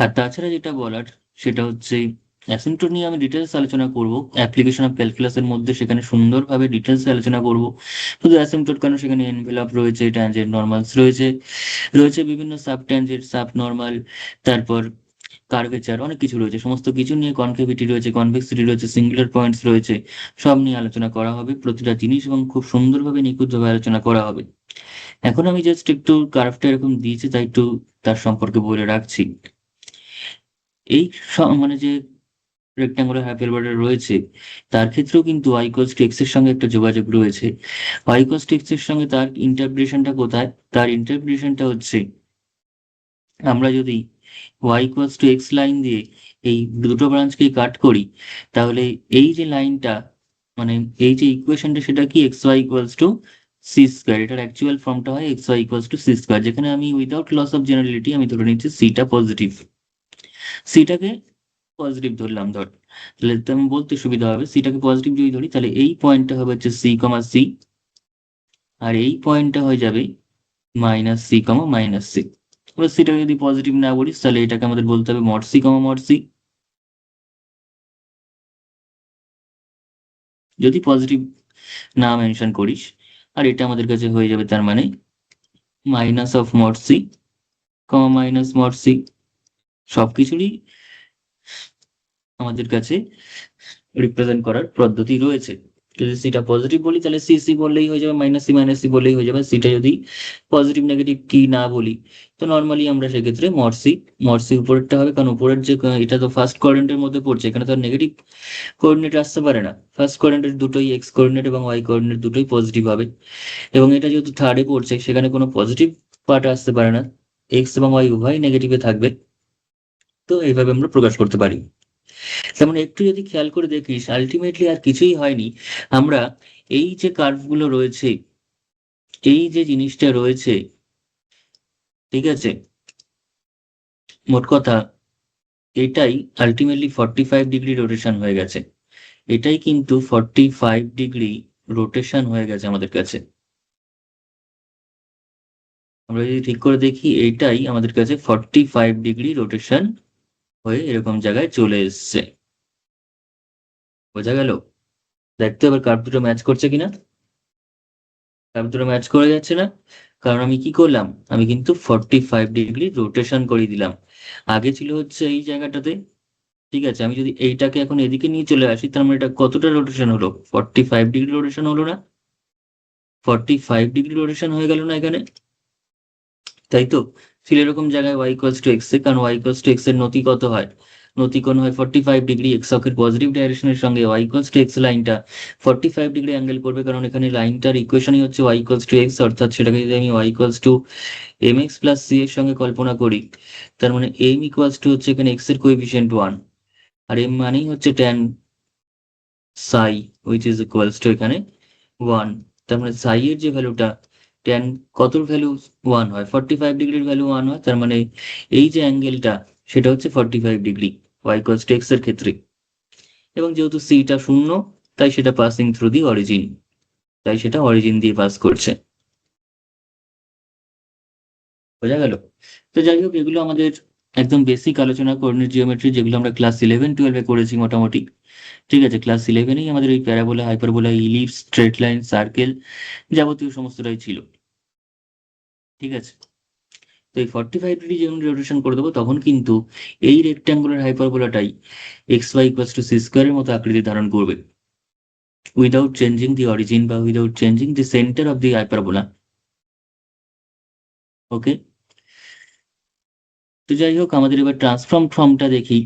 আর তাছাড়া যেটা বলার সেটা হচ্ছে অ্যাসিম্পটোট নিয়ে আমি ডিটেলস আলোচনা করব অ্যাপ্লিকেশন অফ ক্যালকুলাসের মধ্যে, সেখানে সুন্দরভাবে ডিটেলস আলোচনা করব। শুধু অ্যাসিম্পটোট কেন, সেখানে এনভেলাপ রয়েছে, ট্যানজেন্ট নর্মালস রয়েছে, রয়েছে বিভিন্ন সাব ট্যানজেন্ট, সাব নর্মাল, তারপর কার্ভেচার, অনেক কিছু রয়েছে, সমস্ত কিছু নিয়ে, কনকেভিটি রয়েছে, কনভেক্সিটি রয়েছে, সিঙ্গুলার পয়েন্টস রয়েছে, সব নিয়ে আলোচনা করা হবে প্রতিটা জিনিস, এবং খুব সুন্দরভাবে নিখুঁতভাবে আলোচনা করা হবে। এখন আমি জাস্ট একটু কার্ভটা এরকম দিয়েছি তাই একটু তার সম্পর্কে বলে রাখছি। এই মানে যে রেক্ট্যাঙ্গুলার হাইপারবোলা রয়েছে, তার ক্ষেত্রেও কিন্তু y ইকুয়ালস টু এক্স এর সঙ্গে একটা যোগাযোগ রয়েছে। y ইকুয়ালস টু এক্স এর সঙ্গে তার ইন্টারপ্রিটেশনটা কোথায়? তার ইন্টারপ্রিটেশনটা হচ্ছে, আমরা যদি y equals to x line দিয়ে এই দুটো ব্রাঞ্চকে কাট করি, তাহলে এই যে লাইনটা, মানে এই যে ইকুয়েশনটা, সেটা কি x y equals to c square, এটার অ্যাকচুয়াল ফর্মটা হয় x y equals to c square, যেখানে আমি উইদাউট লস অফ জেনারেলিটি আমি ধরে নিচ্ছি সিটা পজিটিভ, সিটাকে পজিটিভ ধরলাম ধর, তাহলে তো আমি বলতে সুবিধা হবে, সিটাকে পজিটিভ যদি ধরি তাহলে এই পয়েন্টটা হবে হচ্ছে সি কমা সি, আর এই পয়েন্টটা হয়ে যাবে minus c comma minus c. এবার সিটাকে যদি পজিটিভ না বলিস তাহলে এটাকে আমাদের বলতে হবে mod c comma mod c, যদি পজিটিভ না মেনশন করিস। আর এটা আমাদের কাছে হয়ে যাবে তার মানে minus of mod c comma minus mod c. সবকিছুরই আমাদের কাছে রিপ্রেজেন্ট করার পদ্ধতি রয়েছে। যদি সিটা পজিটিভ বলি তাহলে সি সি বললেই হয়ে যাবে, মাইনাস সি বললেই হয়ে যাবে। সিটা যদি পজিটিভ নেগেটিভ কি না বলি তো নর্মালি আমরা সেক্ষেত্রে মড সি উপরেরটা হবে, কারণ উপরের যে এটা তো ফার্স্ট কোয়াড্রেন্টের মধ্যে পড়ছে, এখানে তো নেগেটিভ কোঅর্ডিনেট আসতে পারে না। ফার্স্ট কোঅর্ডিনেট দুটোই এক্স কোঅর্ডিনেট এবং ওয়াই কোঅর্ডিনেট দুটোই পজিটিভ হবে, এবং এটা যেহেতু থার্ডে পড়ছে সেখানে কোনো পজিটিভ পার্ট আসতে পারে না, এক্স এবং ওয়াই উভয় নেগেটিভে থাকবে। তো এইভাবে আমরা প্রকাশ করতে পারি। তেমন একটু যদি খেয়াল করে দেখিস আলটিমেটলি আর কিছুই হয়নি, আমরা এই যে কার্ভগুলো রয়েছে, এই যে জিনিসটা রয়েছে, ঠিক আছে, মোট কথা এটাই আলটিমেটলি 45 ডিগ্রি রোটেশন হয়ে গেছে, এটাই কিন্তু 45 ডিগ্রি রোটেশন হয়ে গেছে আমাদের কাছে। আমরা যদি ঠিক করে দেখি এইটাই আমাদের কাছে 45 ডিগ্রি রোটেশন হয়ে এরকম জায়গায় চলে এসছে। বোঝা গেল? দেখতে এবার কার্ভ দুটো ম্যাচ করছে কিনা। কার্ভ দুটো ম্যাচ করে যাচ্ছে না, কারণ আমি কি করলাম, আমি কিন্তু 45 ডিগ্রি রোটেশন করে দিলাম। আগে ছিল হচ্ছে এই জায়গাটাতে, ঠিক আছে, আমি যদি এইটাকে এখন এদিকে নিয়ে চলে আসি তার মানে এটা কতটা রোটেশন হলো, 45 ডিগ্রি রোটেশন হলো না, 45 ডিগ্রি রোটেশন হয়ে গেল না এখানে, তাই তো। ছিল এরকম জায়গায় ওয়াই ইকুয়ালস টু এক্স এ, কারণ ওয়াই ইকুয়ালস টু এক্স এর নতি কত হয়, নতি কোণ হয় 45 ডিগ্রি, এক্স অক্ষের পজিটিভ ডাইরেকশনের সঙ্গে ওয়াই ইকুয়ালস টু এক্স লাইনটা 45 ডিগ্রি অ্যাঙ্গেল করবে, কারণ এখানে লাইনটার ইকুয়েশনই হচ্ছে ওয়াই ইকুয়ালস টু এক্স, অর্থাৎ সেটাকে যদি আমি y equals to m x plus c এর সঙ্গে কল্পনা করি, তার মানে এম ইকুয়ালস টু হচ্ছে এখানে এক্স এর কোএফিসিয়েন্ট 1, আর এম মানেই হচ্ছে tan Sai which is equals two এখানে 1। তার মানে সাই এর যে ভ্যালুটা, ট্যান কতর ভ্যালু 1 হয়, 45 ডিগ্রির ভ্যালু 1 হয়, তার মানে এই যে অ্যাঙ্গেলটা সেটা হচ্ছে 45 degree y equals to x এর ক্ষেত্রে। এবং যেহেতু সিটা শূন্য তাই সেটা পাসিং থ্রু দি অরিজিন, তাই সেটা অরিজিন দিয়ে পাস করছে। বোঝা গেল? তো যাই হোক, এগুলো আমাদের একদম বেসিক আলোচনা, কোঅর্ডিনেট জিওমেট্রি, যেগুলো আমরা ক্লাস 11-12 করেছি মোটামুটি। ঠিক আছে, ক্লাস 11এই আমাদের এই parabola, hyperbola, ellipse, straight line, circle যাবতীয় সমস্তটাই ছিল। ঠিক আছে, তো এই 45 ডিগ্রি যখন রোটেশন করে দেবো তখন কিন্তু এই রেক্ট্যাঙ্গুলার হাইপারবোলাটাই x y equals to c স্কোয়ারের মতো আকৃতি ধারণ করবে, উইদাউট চেঞ্জিং দি অরিজিন বা without changing the centre of the hyperbola. Okay, তো যাই হোক, আমাদের এবার ট্রান্সফর্ম ফর্মটা দেখি।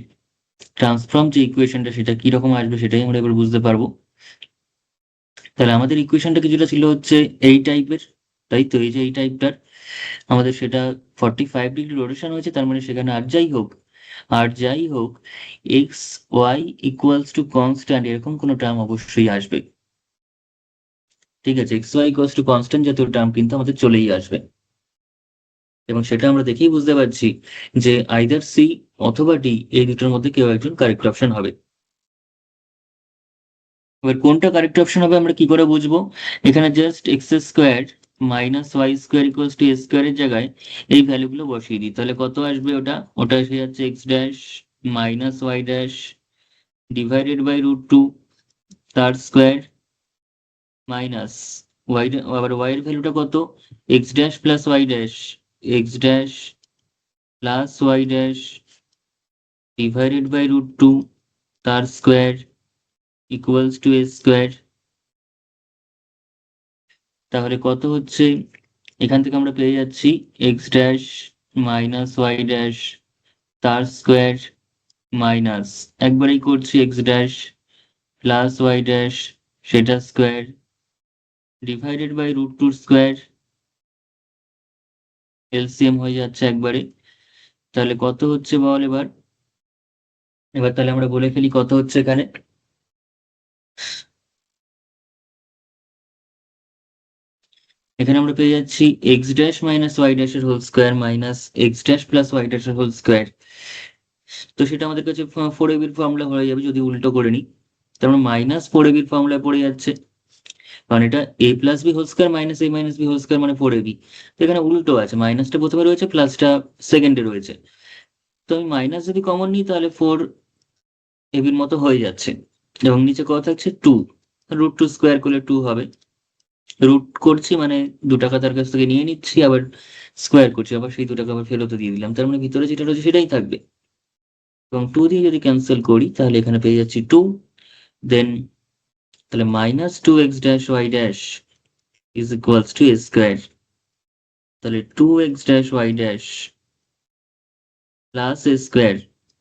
ট্রান্সফর্ম যে ইকুয়েশনটা সেটা কি রকম আসবে সেটাই আমরা এবার বুঝতে পারবো। তাহলে আমাদের ইকুয়েশনটা কিছুটা ছিল হচ্ছে এই টাইপের, তাই তো, এই যে এই টাইপটার আমাদের সেটা 45 ডিগ্রি রোটেশন হয়েছে, তার মানে সেখানে আর যাই হোক x y equals to constant এরকম কোনো টার্ম অবশ্যই আসবে। ঠিক আছে, x y equals to constant জাতীয় টার্ম কিন্তু আমাদের চলেই আসবে, এবং সেটা আমরা দেখেই বুঝতে পারছি যে আইদার সি অথবা ডি এই দুটোর মধ্যে কেউ একজন কারেক্ট অপশন হবে। এবার কোনটা কারেক্ট অপশন হবে আমরা কি করে বুঝবো, এখানে just x square minus Y square equals to a স্কোয়ারের জায়গায় এই ভ্যালুগুলো বসিয়ে দিই, তাহলে কত আসবে, ওটা ওটা এসে যাচ্ছে x dash minus Y dash divided by root two তার স্কোয়ার মাইনাস ওয়াই, আবার ওয়াই এর ভ্যালুটা কত, x dash plus Y dash, x dash plus Y dash divided by root two তার square equals to A square. তাহলে কত হচ্ছে, এখান থেকে আমরা পেয়ে যাচ্ছি x dash minus Y dash তার স্কোয়ার মাইনাস, একবারেই করছি x dash plus Y dash সেটা square divided by root two square, LCM হয়ে যাচ্ছে একবারে। তাহলে কত হচ্ছে বল এবার, এবার তাহলে আমরা বলে ফেলি কত হচ্ছে এখানে, এখানে আমরা পেয়ে যাচ্ছি এক্স ড্যাশ মাইনাস ওয়াই ড্যাশের whole square minus x dash plus y ড্যাশের হোল স্কোয়ার। তো সেটা আমাদের কাছে 4ab ফর্মুলা হয়ে যাবে যদি উল্টো করে নিই। তার মানে -4ab ফর্মুলায় পড়ে যাচ্ছে, কারণ এটা a plus b whole square minus a minus b whole square মানে 4ab। তো এখানে উল্টো আছে, মাইনাসটা প্রথমে রয়েছে প্লাসটা সেকেন্ডে রয়েছে। তো আমি মাইনাস যদি কমন নিই তাহলে 4ab মতো হয়ে যাচ্ছে, এবং নিচে কত থাকছে 2, √2 স্কোয়ার করলে 2 হবে। রুট করছি মানে 2 টাকা তার কাছ থেকে নিয়ে নিচ্ছি, আবার স্কোয়ার করছি, আবার সেই 2 টাকা আবার ফেরত দিয়ে দিলাম, তার মানে ভিতরে যেটা রয়েছে সেটাই থাকবে। এবং 2 দিয়ে যদি ক্যান্সেল করি তাহলে এখানে পেয়ে যাচ্ছি 2। দেন তাহলে -2x dash y dash is equals to a square. তাহলে 2x dash y dash plus a square,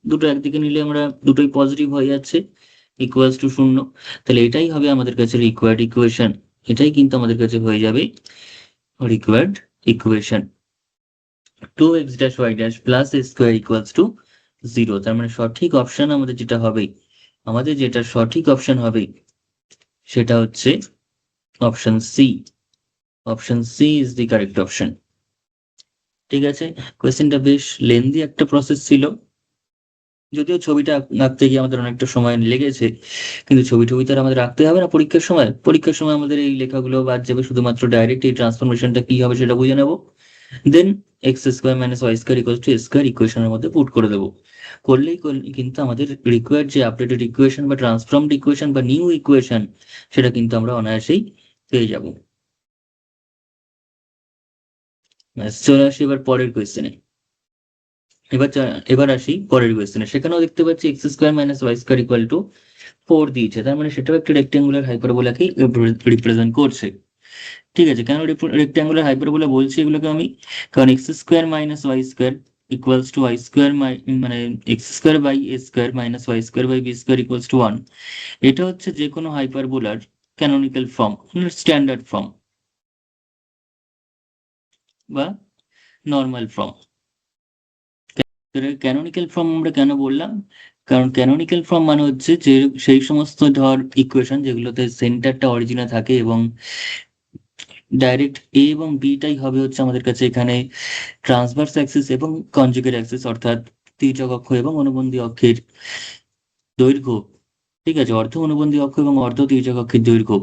দুটো একদিকে নিলে আমরা দুটোই পজিটিভ হয়ে যাচ্ছে, ইকুয়ালস টু 0। তাহলে এটাই হবে আমাদের কাছে রিকোয়ার্ড ইকুয়েশন, এটাই কিন্তু আমাদের কাছে হয়ে যাবে required equation. 2x dash y dash plus a square equals to 0। তার মানে সঠিক অপশন আমাদের যেটা হবে, আমাদের যেটা সঠিক অপশন হবে সেটা হচ্ছে option c. Option c is the correct option. ঠিক আছে, কোয়েশ্চেনটা বেশ লেন্দি একটা প্রসেস ছিল, যদিও ছবিটা আঁকতে গিয়ে আমাদের অনেকটা সময় লেগেছে, কিন্তু ছবি টবি তো আর আমাদের আঁকতে হবে না পরীক্ষার সময়। পরীক্ষার সময় আমাদের এই লেখাগুলো বাদ যাবে, শুধুমাত্র ডাইরেক্ট এই ট্রান্সফরমেশনটা কি হবে সেটা বুঝে নেব। Then x square minus Y square equals to square ইকুয়েশনের মধ্যে পুট করে দেবো। কিন্তু আমাদের রিকোয়ার্ড যে আপডেটেড ইকুয়েশন বা ট্রান্সফর্মড ইকুয়েশন বা নিউ ইকুয়েশন, সেটা কিন্তু আমরা অনায়াসেই পেয়ে যাব। চলে আসি এবার পরের কোয়েশ্চেনে। এবার আসি পরের কোয়েশ্চেনে। সেখানেও দেখতে পাচ্ছি x square minus Y square equal to 4 দিয়েছে, তার মানে সেটাও একটা রেক্টেঙ্গুলার হাইপারবোলাকে রিপ্রেজেন্ট করছে। ঠিক আছে, কেন রেক্টেঙ্গুলার হাইপারবোলা বলছি এগুলোকে আমি, কারণ x square minus Y square equals to y square মানে x square by a square minus Y square by b square equals to 1। এটা হচ্ছে যে কোনো হাইপারবোলার ক্যানোনিক্যাল ফর্ম, স্ট্যান্ডার্ড ফর্ম বা নর্মাল ফর্ম। ক্যানোনিক্যাল ফর্ম আমরা কেন বললাম, কারণ ক্যানোনিক্যাল ফর্ম মানে হচ্ছে যে সেই সমস্ত ধর ইকুয়েশন যেগুলোতে সেন্টারটা অরিজিনে থাকে এবং ডাইরেক্ট এ এবং বিটাই হবে হচ্ছে আমাদের কাছে এখানে ট্রান্সভার্স অ্যাক্সিস এবং কনজুগেট অ্যাক্সিস, অর্থাৎ তির্যক অক্ষ এবং অনুবন্ধী অক্ষের দৈর্ঘ্য। ঠিক আছে, অর্ধ অনুবন্ধী অক্ষ এবং অর্ধ তির্যক অক্ষের দৈর্ঘ্য,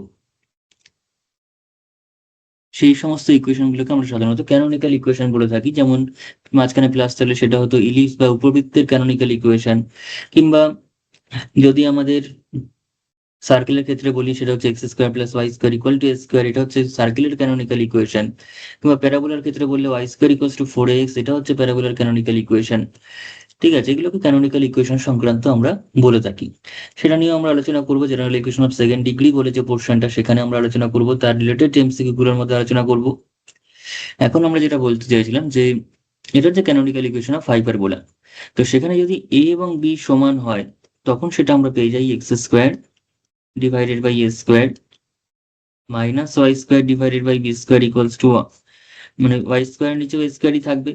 সেই সমস্ত ইকুয়েশন গুলোকে আমরা সাধারণত ক্যানোনিক্যাল ইকুয়েশন বলে থাকি। যেমন মাঝখানে প্লাস থাকলে সেটা হতো ইলিপস বা উপবৃত্তের ক্যানোনিক্যাল ইকুয়েশন, কিংবা যদি আমাদের সার্কেলের ক্ষেত্রে বলি সেটা হচ্ছে x square plus y square equal to A square, এটা হচ্ছে সার্কেলের ক্যানোনিক্যাল ইকুয়েশন। কিংবা প্যারাবোলার ক্ষেত্রে বললে Y square equals two 4x, এটা হচ্ছে প্যারাবোলার ক্যানোনিক্যাল ইকুয়েশন। ঠিক আছে, এগুলোকে ক্যানোনিক্যাল ইকুয়েশন সংক্রান্ত আমরা বলে থাকি। সেটা নিয়ে আমরা আলোচনা করবো, general equation of second degree বলে যে পোর্শনটা, সেখানে আমরা আলোচনা করবো, তার রিলেটেড এমসিকিউ গুলোর মধ্যে আলোচনা করব। এখন আমরা যেটা বলতে চাইছিলাম যে এটা হচ্ছে ক্যানোনিক্যাল ইকুয়েশন অফ হাইপারবোলা। তো সেখানে যদি এ এবং বি সমান হয় তখন সেটা আমরা পেয়ে যাই x square divided by a square minus Y square divided by b square equals to, মানে ওয়াই স্কোয়ার নিচে ওয়াই স্কোয়ারই থাকবে,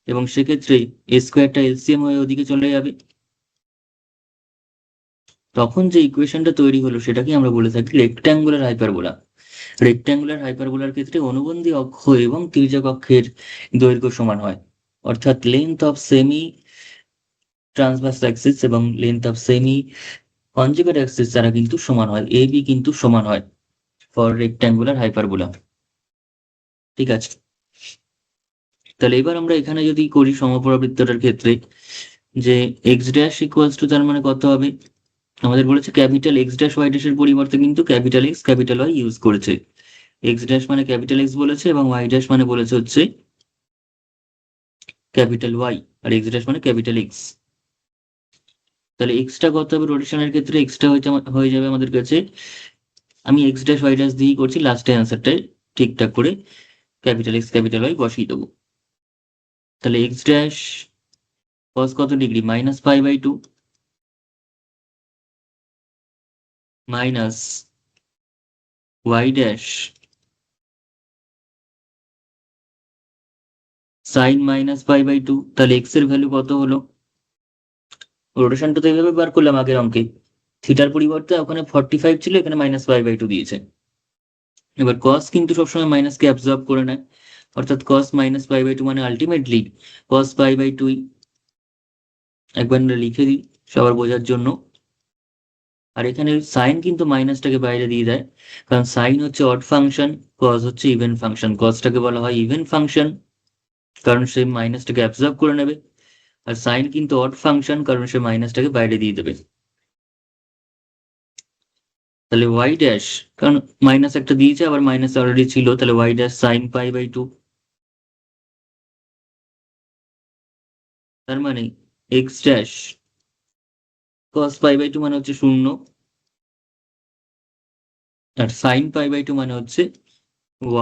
এবং সেক্ষেত্রে এ স্কোয়ারটা এলসিএম হয়ে ওদিকে চলে যাবে। তখন যে ইকুয়েশনটা তৈরি হলো সেটাকে আমরা বলে থাকি রেক্ট্যাঙ্গুলার হাইপারবোলা। রেক্ট্যাঙ্গুলার হাইপারবোলার ক্ষেত্রে অনুবন্ধী অক্ষ এবং তির্যক অক্ষের দৈর্ঘ্য সমান হয়, অর্থাৎ length of semi transverse axis এবং length of semi conjugate axis দ্বারা কিন্তু সমান হয়, এ বি কিন্তু সমান হয় ফর রেক্ট্যাঙ্গুলার হাইপারবোলা। ঠিক আছে, তাহলে এবার আমরা এখানে যদি করি সমপরাবৃত্তটার ক্ষেত্রে, যে এক্স ড্যাশ ইকুয়ালস টু, তার মানে কত হবে, আমাদের বলেছে ক্যাপিটাল এক্স ড্যাশ ওয়াই ড্যাশের পরিবর্তে কিন্তু capital x capital y use করেছে। এক্স ড্যাশ মানে ক্যাপিটাল এক্স বলেছে এবং ওয়াই ড্যাশ মানে বলেছে হচ্ছে ক্যাপিটাল ওয়াই, আর এক্স ড্যাশ মানে ক্যাপিটাল এক্স। তাহলে এক্সটা কত হবে রোটেশনের ক্ষেত্রে, এক্সটা হয়ে যাবে আমাদের কাছে, আমি এক্স ড্যাশ ওয়াই ড্যাশ দিয়েই করছি, লাস্টে অ্যান্সারটাই ঠিকঠাক করে ক্যাপিটাল এক্স ক্যাপিটাল ওয়াই বসিয়ে দেবো। তাহলে এক্স ড্যাশ কস কত degree, -π/2 minus Y dash sine -π/2। তাহলে এক্স এর ভ্যালু কত হলো, রোটেশনটা তো এইভাবে বার করলাম আগের অঙ্কে, থিটার পরিবর্তে ওখানে 45 ছিল, এখানে -π/2 দিয়েছে। এবার কস কিন্তু সবসময় মাইনাসকে অ্যাবজর্ব করে নেয়, অর্থাৎ cos minus pi by two মানে আলটিমেটলি কস পাই বাই টুই। একবার আমরা লিখে দিই সবার বোঝার জন্য। আর এখানে সাইন কিন্তু মাইনাসটাকে বাইরে দিয়ে দেয়, কারণ সাইন হচ্ছে অড ফাংশন, কস হচ্ছে ইভেন ফাংশন। কসটাকে বলা হয় ইভেন ফাংশন, কারণ সে মাইনাসটাকে অ্যাবজর্ব করে নেবে। আর সাইন কিন্তু অড ফাংশন, কারণ সে মাইনাসটাকে বাইরে দিয়ে দেবে। তাহলে ওয়াই ড্যাশ, কারণ মাইনাস একটা দিয়েছে আবার মাইনাস অলরেডি ছিল, তাহলে y dash sine pi by two. তার মানে x dash cos pi by two মানে হচ্ছে 0, আর সাইন পাই বাই টু মানে হচ্ছে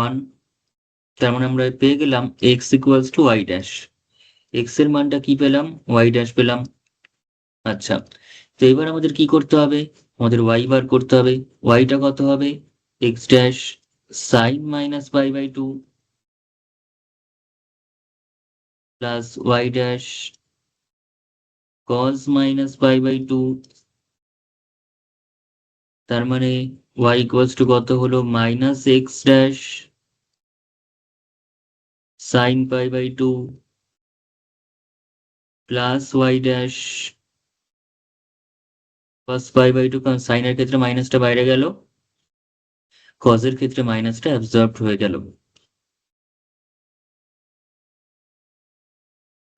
1। তার মানে আমরা পেয়ে গেলাম x equals to y dash. X এর মানটা কি পেলাম? ওয়াই ড্যাশ পেলাম। আচ্ছা, তো এবার আমাদের কি করতে হবে? আমাদের ওয়াই বার করতে হবে। ওয়াইটা কত হবে? X dash sine minus pi by two plus Y dash cos minus pi by two. তার মানে ওয়াই ইকুয়ালস টু কত হলো? Minus x dash sine pi by two plus Y dash cos pi by two, কারণ সাইনের ক্ষেত্রে মাইনাসটা বাইরে গেল, কজের ক্ষেত্রে মাইনাসটা অ্যাবজর্বড হয়ে গেল।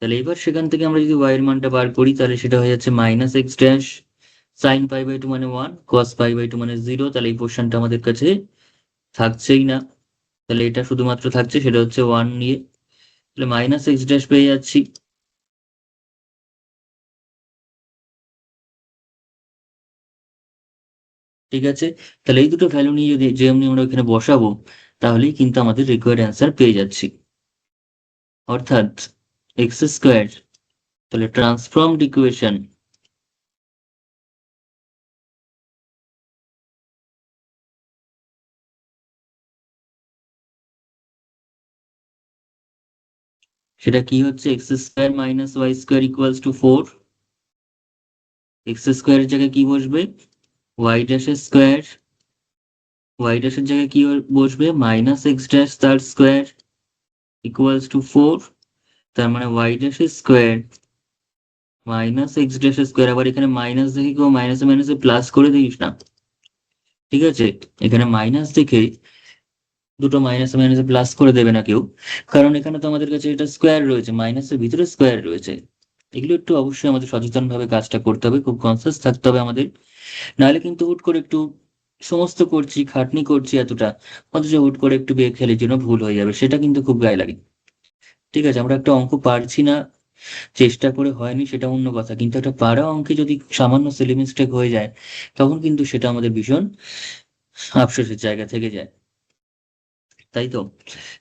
তাহলে এবার সেখান থেকে আমরা যদি ওয়াই এর মানটা বার করি, তাহলে সেটা হয়ে যাচ্ছে minus x dash sine pi by two মানে 1, কস পাই বাই টু মানে 0। তাহলে এই পোর্শনটা আমাদের কাছে থাকছেই না, তাহলে এটা শুধুমাত্র থাকছে, সেটা হচ্ছে 1 নিয়ে। তাহলে মাইনাস এক্স ড্যাশ পেয়ে যাচ্ছি। ঠিক আছে, তাহলে এই দুটো ভ্যালু নিয়ে যদি যেমনি আমরা ওখানে বসাবো, তাহলেই কিন্তু আমাদের রিকোয়ার্ড অ্যান্সার পেয়ে যাচ্ছি, অর্থাৎ এক্স স্কোয়ার। তাহলে ট্রান্সফর্মড ইকুয়েশন সেটা কি হচ্ছে? X square minus Y square equals to 4। X স্কোয়ারের জায়গায় কি বসবে? ওয়াই ড্যাশের স্কোয়ার। ওয়াই ড্যাশের জায়গায় কি বসবে? মাইনাস এক্স ড্যাশ তার স্কোয়ার ইকুয়ালস টু 4। তার মানে ওয়াই ড্যাশের স্কোয়ার মাইনাস এক্স ড্যাশের স্কোয়ার। আবার এখানে মাইনাস দেখে কেউ মাইনাসে মাইনাসে প্লাস করে দিস না, ঠিক আছে? এখানে মাইনাস দেখে দুটো মাইনাসে মাইনাসে প্লাস করে দেবে না কেউ, কারণ এখানে তো আমাদের কাছে এটা স্কোয়ার রয়েছে, মাইনাসের ভিতরে স্কোয়ার রয়েছে। এগুলো একটু অবশ্যই আমাদের সচেতন ভাবে কাজটা করতে হবে, খুব কনসিয়াস থাকতে হবে আমাদের। নাহলে কিন্তু হুট করে একটু সমস্ত করছি, খাটনি করছি এতটা, অথচ হুট করে একটু বেগ খেলে জন্য ভুল হয়ে যাবে, সেটা কিন্তু খুব গায়ে লাগে। ঠিক আছে, আমরা একটা অঙ্ক পারছি না, চেষ্টা করে হয়নি, সেটা অন্য কথা, কিন্তু একটা পারা অঙ্কে যদি সামান্য সিলি মিস্টেক হয়ে যায়, তখন কিন্তু সেটা আমাদের ভীষণ আফসোসের জায়গা থেকে যায়, তাই তো?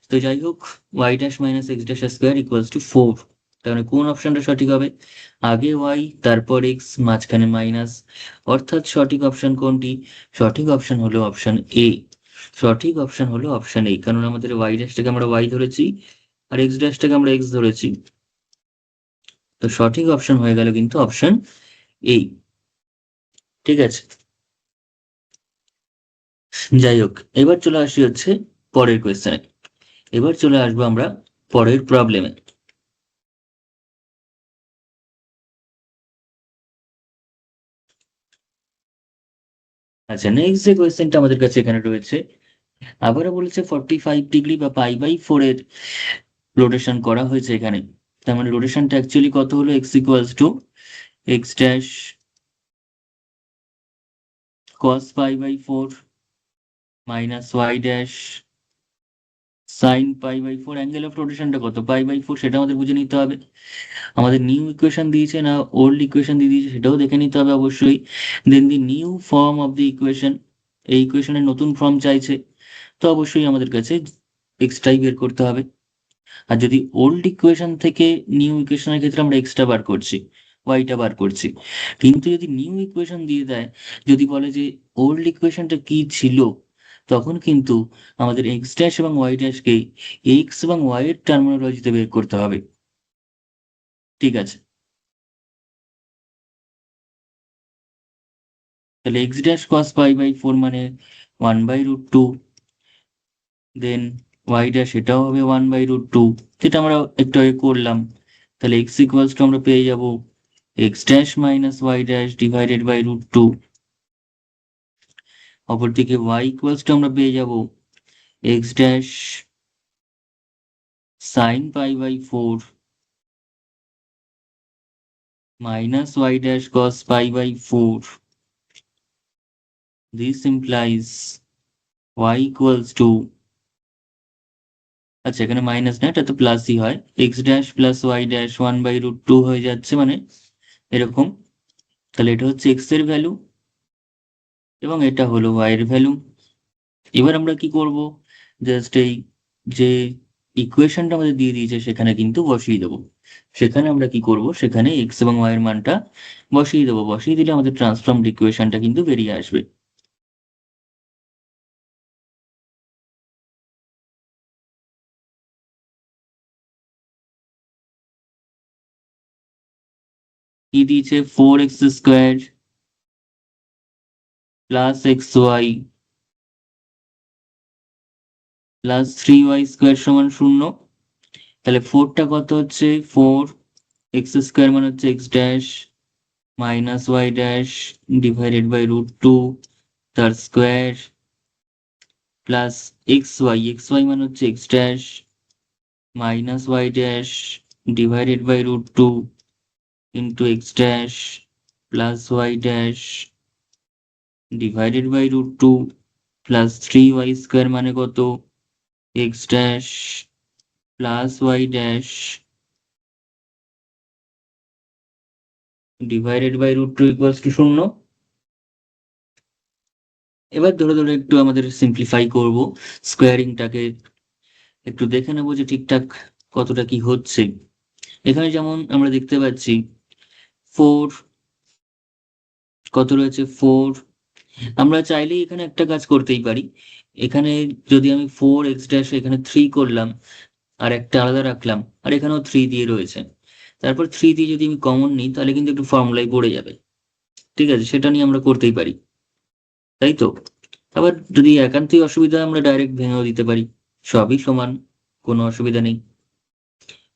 তো যাই হোক, y dash minus x dash square equals to 4। তাহলে কোন অপশনটা সঠিক হবে? আগে ওয়াই তারপর এক্স মাঝখানে মাইনাস, অর্থাৎ সঠিক অপশন কোনটি? সঠিক অপশন হলো অপশন এ। সঠিক অপশন হলো অপশন এ, কারণ আমাদের ওয়াই ড্যাশটাকে আমরা ওয়াই ধরেছি আর এক্স ড্যাশটাকে আমরা এক্স ধরেছি। তো সঠিক অপশন হয়ে গেল কিন্তু অপশন এই। ঠিক আছে, যাই হোক, এবার চলে আসি হচ্ছে পরের কোয়েশ্চেনে। এবার চলে আসবো আমরা পরের প্রবলেমে। আচ্ছা, নেক্সট যে কোয়েশ্চেনটা আমাদের কাছে এখানে রয়েছে, আবারও বলেছে 45 ডিগ্রি বা পাই বাই 4 এর রোটেশন করা হয়েছে এখানে। তার মানে রোটেশনটা অ্যাকচুয়ালি কত হলো? X equals to x dash cos pi by 4 minus Y dash sine pi by 4। Angle of রোটেশনটা কত? পাই বাই 4, সেটা আমাদের বুঝে নিতে হবে। আমাদের নিউ ইকুয়েশন দিয়েছে না ওল্ড ইকুয়েশন দিয়ে দিয়েছে, সেটাও দেখে নিতে হবে অবশ্যই। Then the new form of the equation, এই ইকুয়েশনের নতুন ফর্ম চাইছে, তো অবশ্যই আমাদের কাছে এক্সট্রাই বের করতে হবে। আর যদি ওল্ড ইকুয়েশন থেকে নিউ ইকুয়েশনের ক্ষেত্রে আমরা এক্সট্রা বার করছি, ওয়াইটা বার করছি। কিন্তু যদি নিউ ইকুয়েশন দিয়ে দেয়, যদি বলে যে ওল্ড ইকুয়েশনটা কি ছিল, তখন কিন্তু আমাদের এক্স ড্যাশ এবং ওয়াই ড্যাশকে এক্স এবং ওয়াই এর টার্মিনোলজিতে বের করতে হবে। ঠিক আছে, তাহলে x dash cos pi by 4 মানে 1/√2 দেন ওয়াই ড্যাশ এটাও হবে 1/√2, যেটা আমরা একটু আগে করলাম। তাহলে এক্স ইকুয়ালস টু আমরা পেয়ে যাব x dash minus Y dash divided by √2। অপরদিকে ওয়াই ইকুয়ালস টু আমরা পেয়ে যাব x dash sine π/4 minus y dash cos π/4. This implies y equals to, আচ্ছা এখানে মাইনাস না, এটা তো প্লাসই হয়, x dash plus Y dash 1/√2 হয়ে যাচ্ছে, মানে এরকম। তাহলে এটা হচ্ছে এক্স এর ভ্যালু এবং এটা হলো ওয়াই এর ভ্যালু। এবার আমরা কি করব, জাস্ট এই যে ইকুয়েশনটা আমাদের দিয়ে দিয়েছে সেখানে কিন্তু বসিয়ে দেবো। সেখানে আমরা কি করব, সেখানে এক্স এবং ওয়াই এর মানটা বসিয়ে দেবো। বসিয়ে দিলে আমাদের ট্রান্সফর্মড ইকুয়েশনটা কিন্তু বেরিয়ে আসবে। কি দিয়েছে, 4x² plus x Y plus 3y² সমান 0। তাহলে 4টা কত হচ্ছে, 4x² মানে হচ্ছে x dash minus Y dash divided by √2 তার স্কোয়ার প্লাস এক্স ওয়াই মানে হচ্ছে x dash minus Y dash divided by √2 into x dash plus Y dash divided by √2 plus 3y² মানে কত, x dash plus Y dash divided by √2 equals to 0। এবার ধরে ধরে একটু আমাদের সিম্পলিফাই করব, স্কোয়ারিংটাকে একটু দেখে নেবো যে ঠিকঠাক কতটা কি হচ্ছে। এখানে যেমন আমরা দেখতে পাচ্ছি 4 কত রয়েছে, 4। আমরা চাইলেই এখানে একটা কাজ করতেই পারি, এখানে যদি আমি 4x' এখানে 3 করলাম আর একটা আলাদা রাখলাম, আর এখানেও 3 দিয়ে রয়েছে, তারপর 3 দিয়ে যদি আমি কমন নিই তাহলে কিন্তু একটু ফর্মুলায় পড়ে যাবে। ঠিক আছে, সেটা নিয়ে আমরা করতেই পারি, তাই তো। আবার যদি একান্তই অসুবিধা হয় আমরা ডাইরেক্ট ভেঙেও দিতে পারি, সবই সমান, কোনো অসুবিধা নেই।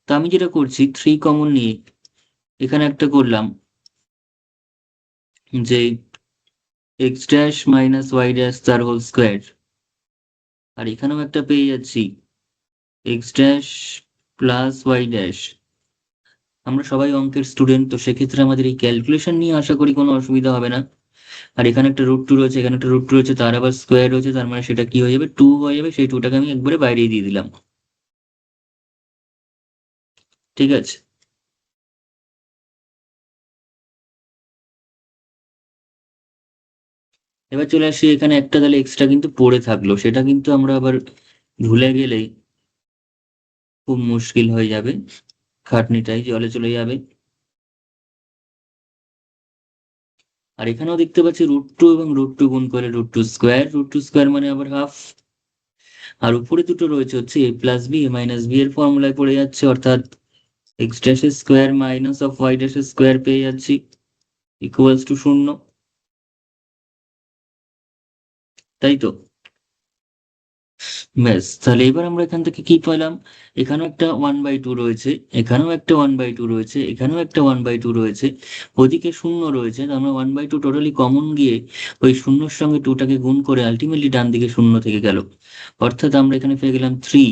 তো আমি যেটা করছি 3 কমন নিয়ে এখানে একটা করলাম যে x dash minus Y dash তার হোল স্কোয়ার, আর এখানেও একটা পেয়ে যাচ্ছি x dash plus Y dash. আমরা সবাই অঙ্কের স্টুডেন্ট, তো সেক্ষেত্রে আমাদের এই ক্যালকুলেশন নিয়ে আশা করি কোনো অসুবিধা হবে না। আর এখানে একটা √2 রয়েছে, এখানে একটা √2 রয়েছে, তার আবার স্কোয়ার রয়েছে, তার মানে সেটা কি হয়ে যাবে, 2 হয়ে যাবে। সেই 2টাকে আমি একবারে বাইরে দিয়ে দিলাম। ঠিক আছে, এবার চলে আসি এখানে একটা তাহলে এক্সট্রা কিন্তু পড়ে থাকলো, সেটা কিন্তু আমরা আবার ভুলে গেলেই খুব মুশকিল হয়ে যাবে, খাটনিটাই জলে চলে যাবে। আর এখানেও দেখতে পাচ্ছি √2 এবং √2 গুণ করে √2² মানে আবার হাফ। আর উপরে দুটো রয়েছে হচ্ছে a plus b, a minus b এর ফর্মুলায় পড়ে যাচ্ছে, অর্থাৎ এক্স ড্যাশের স্কোয়ার মাইনাস অফ ওয়াই ড্যাশের স্কোয়ার পেয়ে যাচ্ছি ইকুয়ালস টু 0। তাই তো, ব্যাস। তাহলে এবার আমরা এখান থেকে কি পেলাম, এখানেও একটা 1/2 রয়েছে, এখানেও একটা 1/2 রয়েছে, এখানেও একটা 1/2 রয়েছে, ওদিকে 0 রয়েছে, তার মানে 1/2 টোটালি কমন গিয়ে ওই শূন্যর সঙ্গে 2টাকে গুণ করে আলটিমেটলি ডান দিকে 0 থেকে গেল, অর্থাৎ আমরা এখানে পেয়ে গেলাম 3।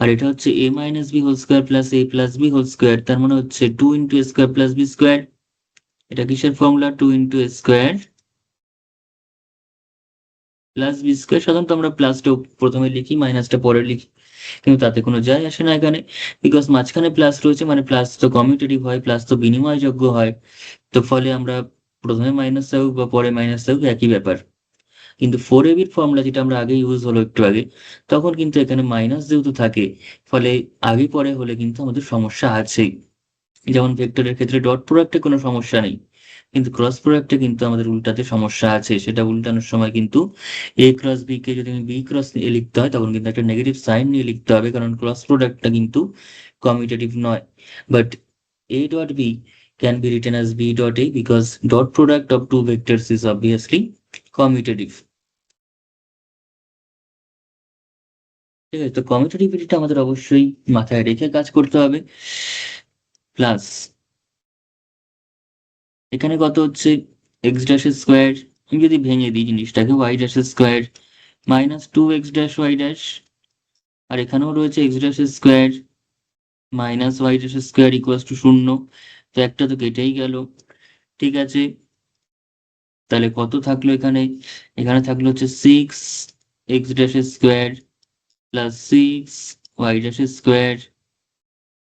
আর এটা হচ্ছে a minus b whole square plus a plus b whole square, তার মানে হচ্ছে 2 into a square plus b square. এটা কিসের formula, 2 into a square plus b square. সাধারণত আমরা প্লাসটা প্রথমে লিখি, মাইনাসটা পরে লিখি, কিন্তু তাতে কোনো যায় আসে না এখানে, বিকজ মাঝখানে প্লাস রয়েছে, মানে প্লাস তো কমিউটেটিভ হয়, প্লাস তো বিনিময়যোগ্য হয়। তো ফলে আমরা প্রথমে মাইনাস থাকুক বা পরে মাইনাস থাকুক একই ব্যাপার। কিন্তু 4ab ফর্মুলা যেটা আমরা আগে ইউজ হলো একটু আগে, তখন কিন্তু এখানে মাইনাস যেহেতু থাকে, ফলে আগে পরে হলে কিন্তু আমাদের সমস্যা আছেই। যেমন ভেক্টরের ক্ষেত্রে ডট প্রোডাক্টে কোনো সমস্যা নেই, কিন্তু ক্রস প্রোডাক্টে কিন্তু আমাদের উল্টাতে সমস্যা আছে। সেটা উল্টানোর সময় কিন্তু a ক্রস বি কে যদি আমি বি ক্রস এ লিখতে হয় তখন কিন্তু একটা নেগেটিভ সাইন নিয়ে লিখতে হবে, কারণ ক্রস প্রোডাক্টটা কিন্তু কমিউটেটিভ নয়। But a dot b can be written as b dot a because dot product of two vectors is obviously commutative. ঠিক আছে, তো কমিউটেটিভিটিটা আমাদের অবশ্যই মাথায় রেখে কাজ করতে হবে। প্লাস এখানে কত হচ্ছে, এক্স ড্যাশের স্কোয়ার, আমি যদি ভেঙে দিই জিনিসটাকে, ওয়াই ড্যাশের square minus two x dash y dash, আর এখানেও রয়েছে এক্স ড্যাশের স্কোয়ার মাইনাস ওয়াই ড্যাশের স্কোয়ার ইকুয়ালস টু শূন্য। তো একটা তো কেটেই গেল। ঠিক আছে, তাহলে কত থাকলো এখানে, এখানে থাকলো হচ্ছে সিক্স এক্স ড্যাশের স্কোয়ার প্লাস সিক্স ওয়াই ড্যাশের স্কোয়ার,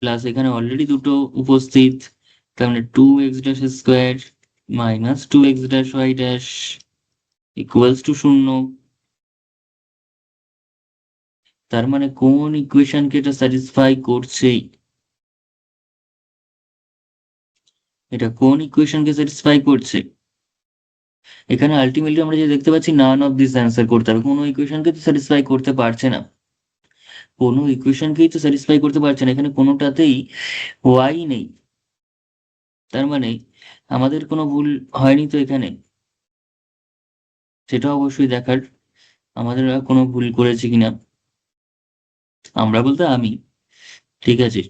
প্লাস এখানে অলরেডি দুটো উপস্থিত, তার মানে two x dash square minus two x dash y dash equals to শূন্য। তার মানে কোন ইকুয়েশনকে এটা স্যাটিসফাই করছে, এটা কোন ইকুয়েশনকে স্যাটিসফাই করছে? এখানে আলটিমেটলি আমরা যে দেখতে পাচ্ছি নান অফ দিস অ্যান্সার করতে হবে, কোনো ইকুয়েশনকে তো স্যাটিসফাই করতে পারছে না, কোনো ইকুয়েশনকেই তো স্যাটিসফাই করতে পারছে না, এখানে কোনোটাতেই ওয়াই নেই। তার মানে আমাদের কোনো ভুল হয়নি তো এখানে, সেটা অবশ্যই দেখার আমাদের আর কোনো ভুল করেছি কিনা, আমরা বলতে আমি। ঠিক আছে,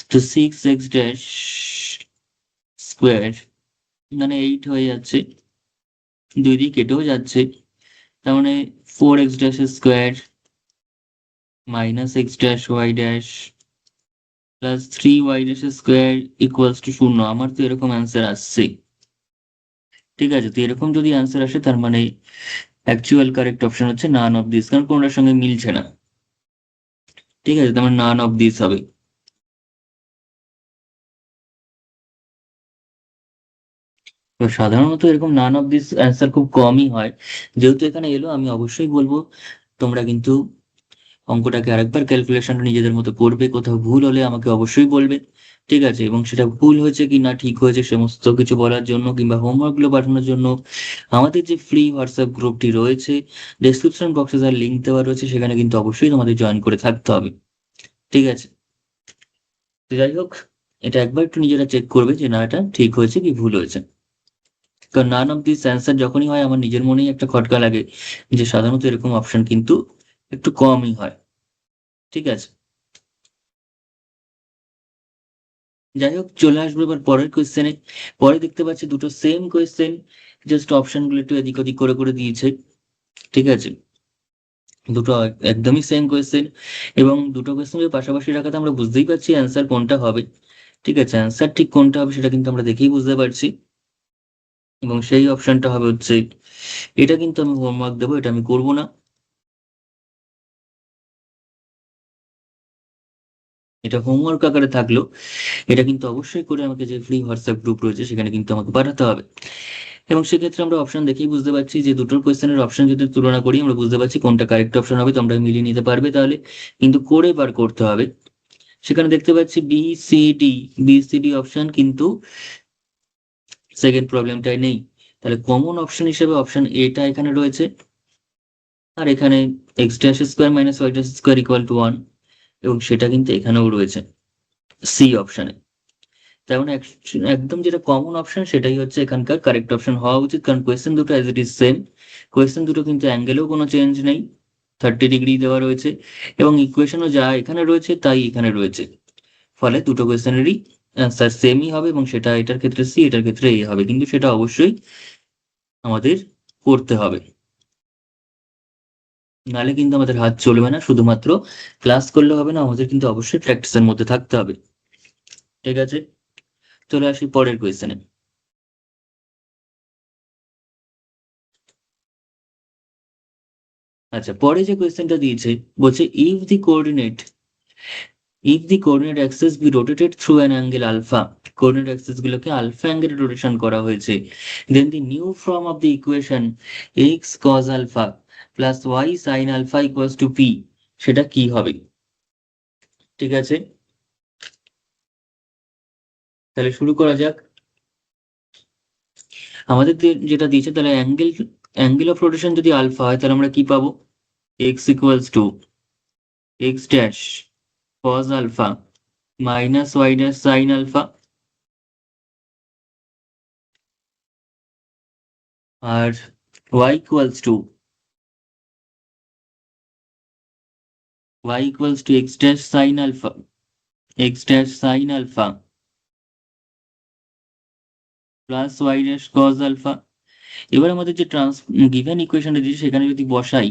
তো সিক্স এক্স ড্যাশ স্কোয়ার মানে এইট হয়ে যাচ্ছে, দুই দিক কেটেও যাচ্ছে, তার মানে four x dash square minus x dash y dash plus three y dash square equals to শূন্য। আমার তো এরকম অ্যান্সার আসছে। ঠিক আছে, তো এরকম যদি অ্যান্সার আসে তার মানে অ্যাকচুয়াল কারেক্ট অপশন হচ্ছে নান অফ দিস, কারণ কোনটার সঙ্গে মিলছে না। ঠিক আছে, তার মানে নান অফ দিস হবে। তো সাধারণত এরকম নান অফ দিস অ্যান্সার খুব কমই হয়, যেহেতু এখানে এলো আমি অবশ্যই বলবো তোমরা কিন্তু অঙ্কটাকে আরেকবার ক্যালকুলেশনটা নিজেদের মতো করবে, কোথাও ভুল হলে আমাকে অবশ্যই বলবে। ঠিক আছে, এবং সেটা ভুল হয়েছে কি না ঠিক হয়েছে সমস্ত কিছু বলার জন্য কিংবা হোমওয়ার্কগুলো পাঠানোর জন্য আমাদের যে ফ্রি হোয়াটসঅ্যাপ গ্রুপটি রয়েছে, ডেসক্রিপশন বক্সে যার লিঙ্ক দেওয়া রয়েছে সেখানে কিন্তু অবশ্যই তোমাদের জয়েন করে থাকতে হবে। ঠিক আছে, তো যাই হোক, এটা একবার একটু নিজেরা চেক করবে যে না এটা ঠিক হয়েছে কি ভুল হয়েছে, কারণ নান অফ দিস অ্যান্সার যখনই হয় আমার নিজের মনেই একটা খটকা লাগে যে সাধারণত এরকম অপশন কিন্তু একটু কমই হয়। ঠিক আছে, যাই হোক চলে আসবো এবার পরের কোয়েশ্চেনে। পরে দেখতে পাচ্ছি দুটো সেম কোয়েশ্চেন, জাস্ট অপশনগুলো একটু এদিক ওদিক করে করে দিয়েছে। ঠিক আছে, দুটো একদমই সেম কোয়েশ্চেন, এবং দুটো কোয়েশ্চেনের পাশাপাশি রাখাতে আমরা বুঝতেই পারছি অ্যান্সার কোনটা হবে। ঠিক আছে, অ্যান্সার ঠিক কোনটা হবে সেটা কিন্তু আমরা দেখেই বুঝতে পারছি, এবং সেই অপশনটা হবে হচ্ছে, এটা কিন্তু আমি হোমওয়ার্ক দেবো, এটা আমি করবো না, এটা হোমওয়ার্ক আকারে থাকলো, এটা কিন্তু অবশ্যই করে আমাকে যে ফ্রি হোয়াটসঅ্যাপ গ্রুপ রয়েছে সেখানে কিন্তু আমাকে পাঠাতে হবে। এবং সেক্ষেত্রে আমরা অপশন দেখেই বুঝতে পারছি যে দুটোর কোয়েশ্চেনের অপশন যদি তুলনা করি আমরা বুঝতে পারছি কোনটা কারেক্ট অপশন হবে, তোমরা মিলিয়ে নিতে পারবে তাহলে, কিন্তু করে বার করতে হবে। সেখানে দেখতে পাচ্ছি b c d, b c d option কিন্তু সেকেন্ড প্রবলেমটাই নেই, তাহলে কমন অপশন হিসেবে অপশন এটা এখানে রয়েছে, আর এখানে x dash square minus Y dash square equal to one, এবং সেটা কিন্তু এখানেও রয়েছে সি অপশনে। তার মানে একদম যেটা কমন অপশন সেটাই হচ্ছে এখানকার কারেক্ট অপশন হওয়া উচিত, কারণ কোয়েশ্চেন দুটো as it is same, question দুটো কিন্তু অ্যাঙ্গেলেও কোনো চেঞ্জ নেই, 30 ডিগ্রি দেওয়া রয়েছে, এবং ইকুয়েশনও যা এখানে রয়েছে তাই এখানে রয়েছে, ফলে দুটো কোয়েশ্চেনেরই অ্যান্সার সেমই হবে, এবং সেটা এটার ক্ষেত্রে সি এটার ক্ষেত্রে এ হবে, কিন্তু সেটা অবশ্যই আমাদের করতে হবে, নাহলে কিন্তু আমাদের হাত চলবে না, শুধুমাত্র ক্লাস করলে হবে না, আমাদের কিন্তু অবশ্যই প্র্যাকটিসের মধ্যে থাকতে হবে। ঠিক আছে, চলে আসি পরের কোয়েশ্চেনে। আচ্ছা, পরে যে কোয়েশ্চেনটা দিয়েছে বলছে if the coordinate axis be rotated through an angle alpha, coordinate axis গুলোকে আলফা অ্যাঙ্গেলে রোটেশন করা হয়েছে, then the new form of the equation x cos alpha plus y sin alpha equals to p, সেটা কি হবে? ঠিক আছে, তাহলে শুরু করা যাক। আমাদের যেটা দিয়েছে, তাহলে অ্যাঙ্গেল অফ রোটেশন যদি আলফা হয় তাহলে আমরা কি পাবো, x equals to x dash cos alpha minus Y dash sin alpha, আর y equals to y equals to x dash sin alpha, x dash sin alpha plus y dash cos alpha। এবার আমাদের যে গিভেন ইকুয়েশনটা দিয়েছে সেখানে যদি বসাই,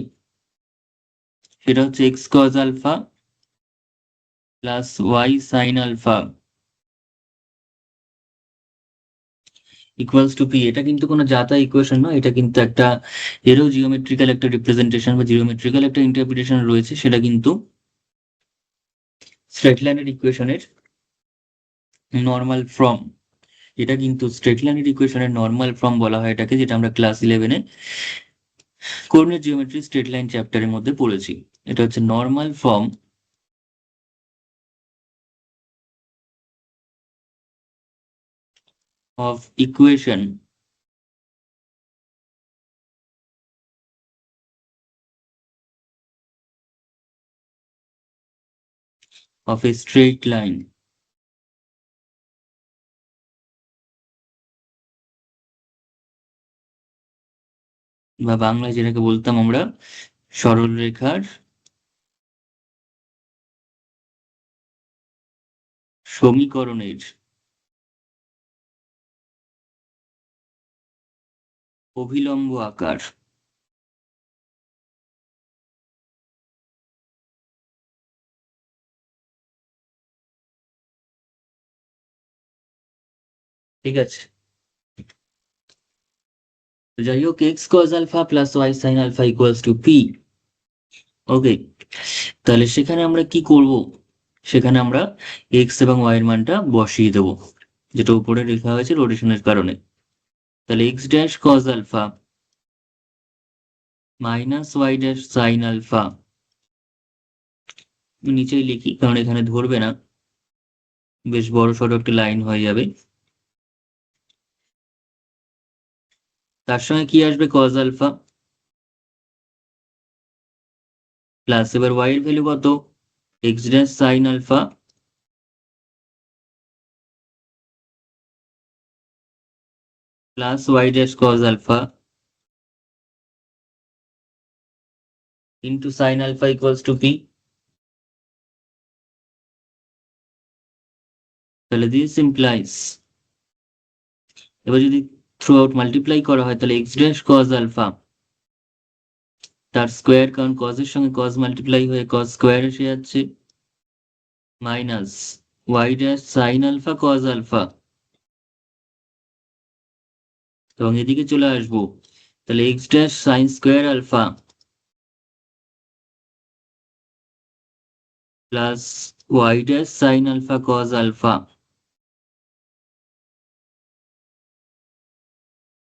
সেটা হচ্ছে x cos alpha plus y sin alpha equals to P. এটা কিন্তু কোনো যাতা ইকুয়েশন নয়, এটা কিন্তু একটা, এরও জিওমেট্রিক্যাল একটা রিপ্রেজেন্টেশন বা জিওমেট্রিক্যাল একটা ইন্টারপ্রিটেশন রয়েছে, সেটা কিন্তু স্ট্রেট লাইনের ইকুয়েশনের নর্মাল ফর্ম। এটা কিন্তু স্ট্রেট লাইনের ইকুয়েশনের নর্মাল ফর্ম বলা হয় এটাকে, যেটা আমরা ক্লাস 11-এ কোঅর্ডিনেট জিওমেট্রি স্ট্রেট লাইন চ্যাপ্টারের মধ্যে পড়েছি। এটা হচ্ছে normal form of equation of a straight line, বা বাংলায় যেটাকে বলতাম আমরা সরল রেখার সমীকরণের অভিলম্ব আকার। ঠিক আছে, তো যাই হোক, x cos alpha plus y sine alpha equals to p. Okay, তাহলে সেখানে আমরা কি করব, সেখানে আমরা এক্স এবং ওয়াই এর মানটা বসিয়ে দেবো, যেটা উপরে লেখা হয়েছে রোটেশনের কারণে। তাহলে x dash cos alpha minus Y dash sine alpha, নিচেই লিখি কারণ এখানে ধরবে না, বেশ বড় সড়ো একটা লাইন হয়ে যাবে। তার সঙ্গে কি আসবে, কজ আলফা প্লাস, এবার ওয়াই এর ভ্যালু কত, x dash sine alpha plus Y dash cos alpha into sine alpha equals to p. তাহলে দিস ইমপ্লাইজ, এবার যদি থ্রু আউট মাল্টিপ্লাই করা হয় তাহলে এক্স ড্যাশ কজ আলফা তার স্কোয়ার, কারণ কজ এর সঙ্গে কজ মাল্টিপ্লাই হয়ে কজ স্কোয়ার এসে যাচ্ছে, minus Y dash sine alpha cos alpha, এবং এদিকে চলে আসবো, তাহলে x dash sign square alpha plus Y dash sine alpha cos alpha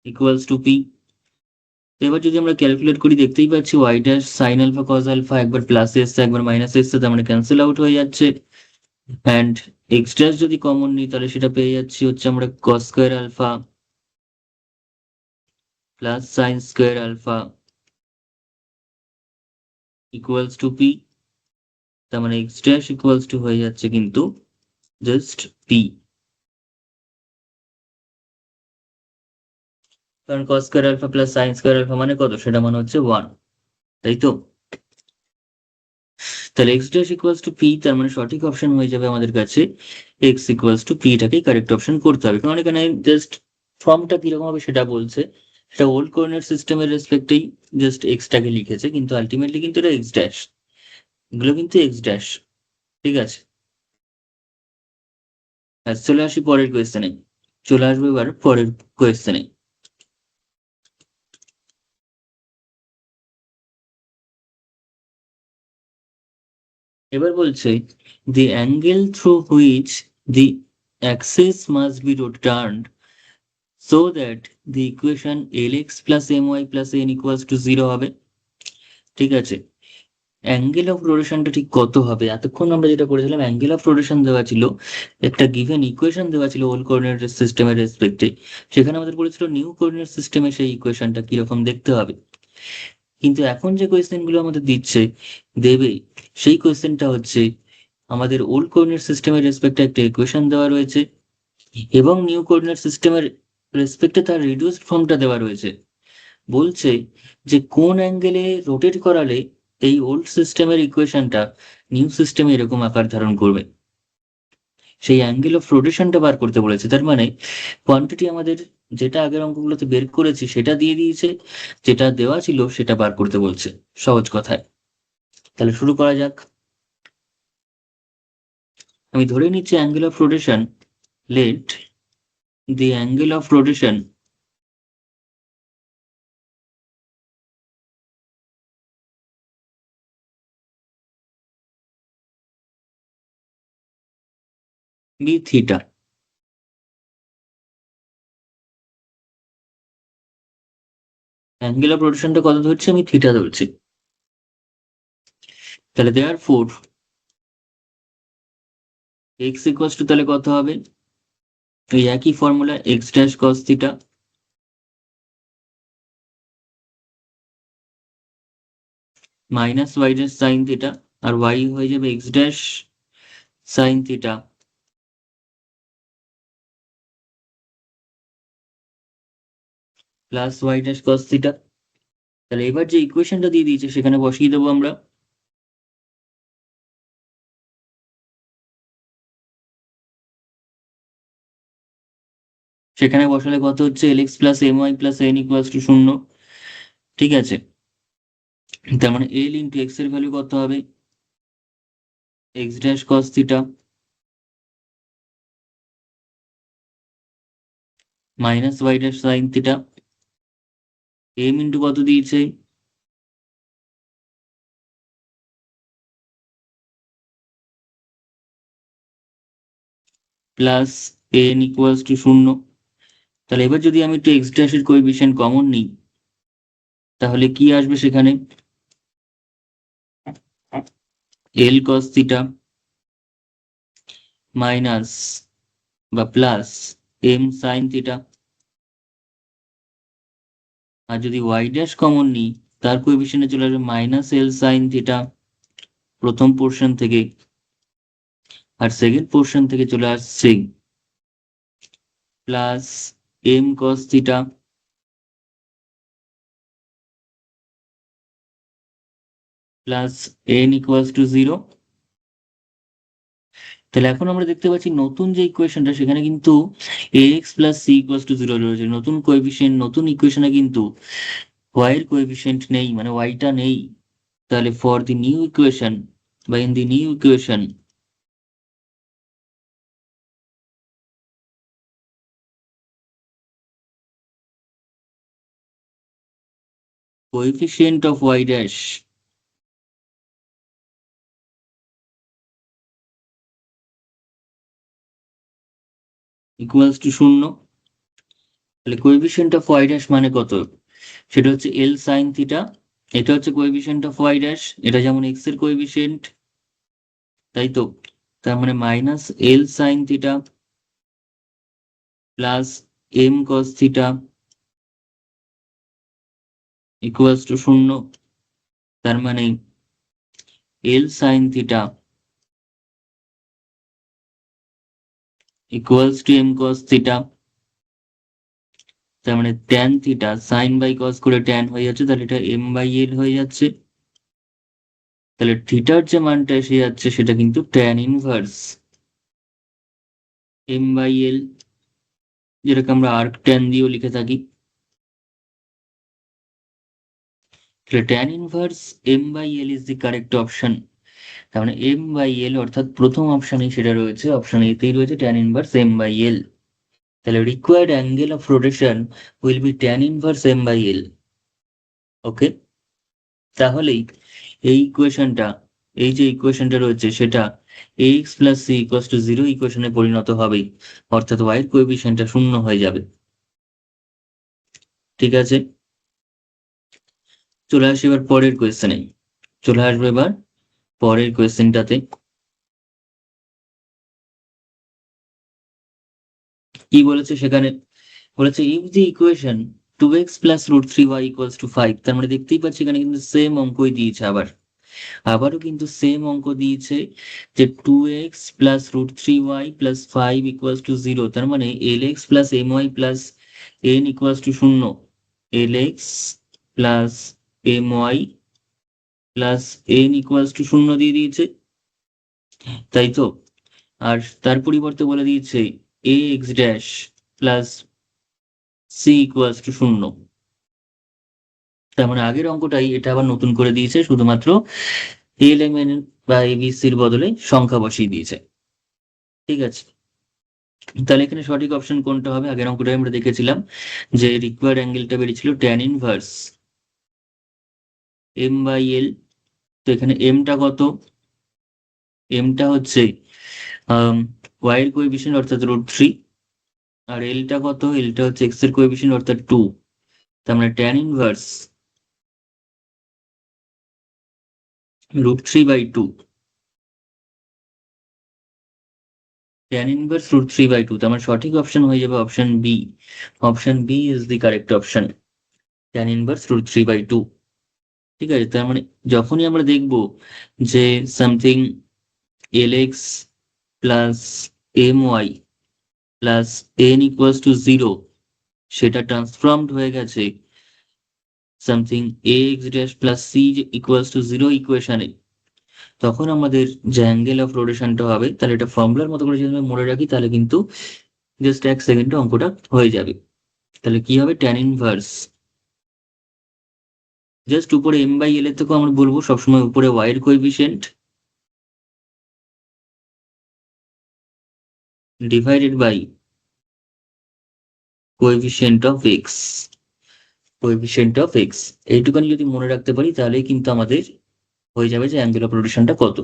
equals to p. এবার যদি আমরা ক্যালকুলেট করি দেখতেই পাচ্ছি y dash sine alpha cos alpha একবার প্লাসে এসছে একবার মাইনাসে এসছে, তার মানে ক্যান্সেল আউট হয়ে যাচ্ছে। অ্যান্ড এক্স ড্যাশ যদি কমন নিই তাহলে সেটা পেয়ে যাচ্ছি হচ্ছে আমরা cos square alpha plus sine square alpha equals to p. তার মানে এক্স ড্যাশ ইকুয়ালস টু হয়ে যাচ্ছে কিন্তু জাস্ট পি, কারণ cos square alpha plus sine square alpha মানে কত, সেটা মানে হচ্ছে 1, তাই তো। তাহলে x dash equals to p, তার মানে সঠিক অপশন হয়ে যাবে আমাদের কাছে এক্স ইকুয়ালস টু পিটাকেই কারেক্ট অপশন করতে হবে, কারণ এখানে জাস্ট ফর্মটা কিরকম হবে সেটা বলছে, সেটা ওল্ড কোঅর্ডিনেট সিস্টেমের রেসপেক্টেই জাস্ট এক্সটাকে লিখেছে, কিন্তু আলটিমেটলি কিন্তু এটা এক্স ড্যাশ, এগুলো কিন্তু এক্স ড্যাশ। ঠিক আছে, চলে আসি পরের কোয়েশ্চেনে, চলে আসবো এবার পরের কোয়েশ্চেনে। এবার বলছে the angle through which the axis must be turned so that the equation lx plus my plus n equals to 0 হবে। ঠিক আছে, অ্যাঙ্গেল অফ রোটেশনটা ঠিক কত হবে, এতক্ষণ আমরা যেটা করেছিলাম অ্যাঙ্গেল অফ রোটেশন দেওয়া ছিল, একটা গিভেন ইকুয়েশন দেওয়া ছিল ওল্ড কোঅর্ডিনেট সিস্টেমের রেসপেক্টে, সেখানে আমাদের বলেছিল নিউ কোঅর্ডিনেট সিস্টেমে সেই ইকুয়েশনটা কিরকম দেখতে হবে। কিন্তু এখন যে কোয়েশ্চেন গুলো আমাদের দিচ্ছে, দেবে, সেই কোয়েশ্চেনটা হচ্ছে আমাদের ওল্ড কোঅর্ডিনেট সিস্টেমের রেসপেক্টে একটা ইকুয়েশন দেওয়া রয়েছে এবং নিউ কোঅর্ডিনেট সিস্টেমের রেসপেক্টে তার রিডিউসড ফর্মটা দেওয়া রয়েছে। বলছে যে কোন অ্যাঙ্গেলে রোটেট করালে এই ওল্ড সিস্টেমের ইকুয়েশনটা নিউ সিস্টেমে এরকম আকার ধারণ করবে। সেই অ্যাঙ্গেল অফ রোটেশনটা বার করতে বলেছে, তার মানে কোয়ান্টিটি আমাদের যেটা আগের অঙ্কগুলোতে বের করেছি সেটা দিয়ে দিয়েছে, যেটা দেওয়া ছিল সেটা বার করতে বলছে, সহজ কথায়। তাহলে শুরু করা যাক। আমি ধরে নিচ্ছি angle of rotation, let the angle of rotation be theta. Angle of রোটেশনটা কত ধরছি, আমি থিটা ধরছি। তাহলে therefore x equals to তাহলে কত হবে, এই একই formula x dash cos theta minus Y dash sine theta, আর ওয়াই হয়ে যাবে x dash sine theta plus Y dash cos theta. তাহলে এবার যে ইকুয়েশনটা দিয়ে দিয়েছে সেখানে বসিয়ে দেবো আমরা। সেখানে বসালে কত হচ্ছে, l x plus m y plus n equals to 0। ঠিক আছে, তার মানে এল ইন্টু এক্স এর ভ্যালু কত হবে, x dash cos theta minus Y dash sine theta, m into কত দিয়েছে, প্লাস এন ইকুয়ালস টু 0। তাহলে এবার যদি আমি একটু এক্স ড্যাশের কোএফিসিয়েন্ট কমন নিই তাহলে কি আসবে সেখানে, এল কস থিটা মাইনাস বা প্লাস এম সাইন থিটা। আর যদি ওয়াই ড্যাশ কমন নিই তার কোএফিসিয়েন্টে চলে আসবে মাইনাস এল সাইন থিটা প্রথম পোর্শন থেকে, আর সেকেন্ড পোর্শন থেকে চলে আসছে plus m cos theta plus n equals to 0। তাহলে এখন আমরা দেখতে পাচ্ছি নতুন যে ইকুয়েশনটা সেখানে কিন্তু a x plus c equals to 0 রয়েছে, নতুন কোএফিসিয়েন্ট, নতুন ইকুয়েশনে কিন্তু ওয়াই এর কোএফিসিয়েন্ট নেই, মানে ওয়াইটা নেই। তাহলে ফর দি নিউ ইকুয়েশন বা in the new equation coefficient of y dash equals to 0। তাহলে কোএফিসিয়েন্ট অফ y dash মানে কত, সেটা হচ্ছে এল সাইন থিটা, এটা হচ্ছে কোএফিসিয়েন্ট অফ y dash, এটা যেমন এক্স এর কোএফিসিয়েন্ট, তাই তো। তার মানে minus l sine theta plus m cos theta equals to 0। তার মানে l sine theta equals to m cos theta. তার মানে tan theta sine by cos করে ট্যান হয়ে যাচ্ছে, তাহলে এটা এম বাই এল হয়ে যাচ্ছে। তাহলে থিটার যে মানটা এসে যাচ্ছে সেটা কিন্তু tan inverse m by l, যেটাকে আমরা আর্ক ট্যান দিয়েও লিখে থাকি। তাহলে tan inverse m by l is the correct option. তার মানে এম বাই এল অর্থাৎ প্রথম অপশনেই সেটা রয়েছে, অপশন এতেই রয়েছে tan inverse m by l. তাহলে required angle of rotation will be tan inverse m by l. Okay, তাহলেই এই ইকুয়েশনটা, এই যে ইকুয়েশনটা রয়েছে সেটা x plus c equals to 0 ইকুয়েশনে পরিণত হবে, অর্থাৎ ওয়াই এর কোএফিসিয়েন্টটা 0 হয়ে যাবে। ঠিক আছে, চলে আসি এবার পরের কোয়েশ্চেনে। চলে আসবে এবার পরের কোয়েশ্চেনটাতে। কি বলেছে সেখানে, বলেছে if the equation 2x plus root 3y equals to 5। তার মানে দেখতেই পাচ্ছি এখানে কিন্তু সেম অঙ্কই দিয়েছে, আবারও কিন্তু সেম অঙ্ক দিয়েছে যে 2x plus root 3y plus 5 equals to 0। তার মানে l x plus m y plus n equals to 0, l x plus m y plus n equals to 0 দিয়ে দিয়েছে, তাই তো। আর তার পরিবর্তে বলে দিয়েছে a x dash plus c equals to 0। তার মানে আগের অঙ্কটাই এটা আবার নতুন করে দিয়েছে, শুধুমাত্র এলিমেন্ট বা এবিসির বদলে সংখ্যা বসিয়ে দিয়েছে। ঠিক আছে, তাহলে এখানে সঠিক অপশন কোনটা হবে? আগের অঙ্কটাই আমরা দেখেছিলাম যে রিকোয়ার্ড অ্যাঙ্গেলটা বেরিয়েছিল tan inverse m by l. তো এখানে এমটা কত? এমটা হচ্ছে ওয়াই এর কোএফিসিয়েন্ট অর্থাৎ √3, আর এলটা কত? এলটা হচ্ছে এক্স এর কোএফিসিয়েন্ট অর্থাৎ 2। তার মানে ট্যান ইনভার্স √3/2, ট্যান ইনভার্স √3/2। তার মানে সঠিক অপশন হয়ে যাবে option b. Option b is the correct option, tan inverse √3/2। ঠিক আছে, তার মানে যখনই আমরা দেখব যে something l x plus m y plus n equals to 0, সেটা ট্রান্সফর্মড হয়ে গেছে something a x dash plus c equals to 0 ইকুয়েশনে, তখন আমাদের যে অ্যাঙ্গেল অফ রোটেশনটা হবে, তাহলে এটা ফর্মুলার মতো করে যদি আমি মনে রাখি, তাহলে কিন্তু জাস্ট 1 সেকেন্ডে অঙ্কটা হয়ে যাবে। তাহলে কি হবে? ট্যান ইনভার্স, জাস্ট উপরে এম বাই এল এর থেকেও আমরা বলবো সবসময় উপরে ওয়াই এর coefficient divided by coefficient of x, coefficient of x. এইটুখানি যদি মনে রাখতে পারি, তাহলেই কিন্তু আমাদের হয়ে যাবে যে অ্যাঙ্গেল অফ রোটেশনটা কত।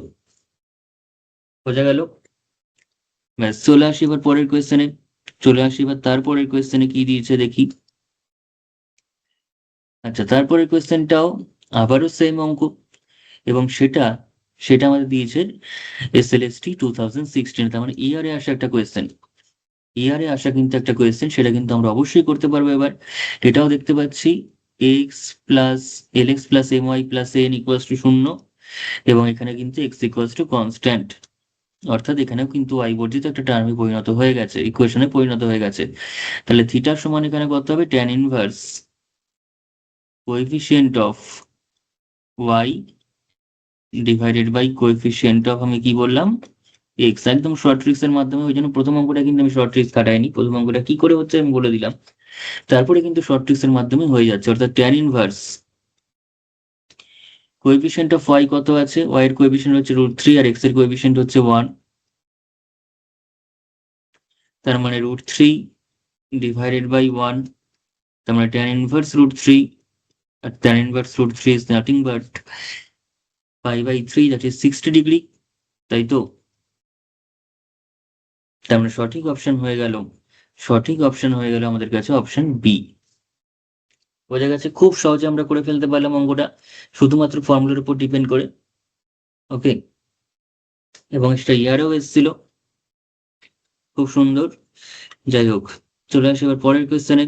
বোঝা গেল? ব্যাস, চলে আসি এবার পরের কোয়েশ্চেনে। চলে আসি এবার তারপরের কোয়েশ্চেনে কি দিয়েছে দেখি। আচ্ছা, তারপরের কোয়েশ্চেনটাও আবারও সেম অঙ্ক, এবং সেটা সেটা আমাদের দিয়েছে SLST 2016। তার মানে ইয়ারে আসা একটা কোয়েশ্চেন, ইয়ারে আসা কিন্তু একটা কোয়েশ্চেন, সেটা কিন্তু আমরা অবশ্যই করতে পারবো এবার। এটাও দেখতে পাচ্ছি x plus l x plus m y plus n equals to 0, এবং এখানে কিন্তু এক্স ইকুয়ালস টু কনস্ট্যান্ট, অর্থাৎ এখানেও কিন্তু ওয়াই বর্জিত একটা টার্মে পরিণত হয়ে গেছে, ইকুয়েশনে পরিণত হয়ে গেছে। তাহলে থিটার সমান এখানে কত হবে? Tan inverse coefficient of y divided by coefficient of, আমি কি বললাম, এক্স। একদম শর্ট ট্রিক্স এর মাধ্যমে, ওই জন্য প্রথম অঙ্কটা কিন্তু আমি শর্ট ট্রিক্স কাটাইনি, প্রথম অঙ্কটা কি করে হচ্ছে আমি বলে দিলাম, তারপরে কিন্তু শর্ট ট্রিক্স এর মাধ্যমে হয়ে যাচ্ছে। অর্থাৎ tan inverse coefficient of y কত আছে? ওয়াই এর কোএফিসিয়েন্ট হচ্ছে √3 আর এক্স এর কোএফিসিয়েন্ট হচ্ছে 1। তার মানে √3 ডিভাইডেড বাই 1, তার মানে ট্যান ইনভার্স √3, আর tan inverse √3 is nothing but π/3, that is 60 degree, তাই তো। তার মানে সঠিক অপশন হয়ে গেল, সঠিক অপশন হয়ে গেল আমাদের কাছে অপশন বি। বোঝা গেছে? খুব সহজে আমরা করে ফেলতে পারলাম অঙ্কটা, শুধুমাত্র ফর্মুলার উপর ডিপেন্ড করে। ওকে, এবং সেটা ইয়ারেও এসেছিল, খুব সুন্দর। যাই হোক, চলে আসি এবার পরের কোয়েশ্চেনে।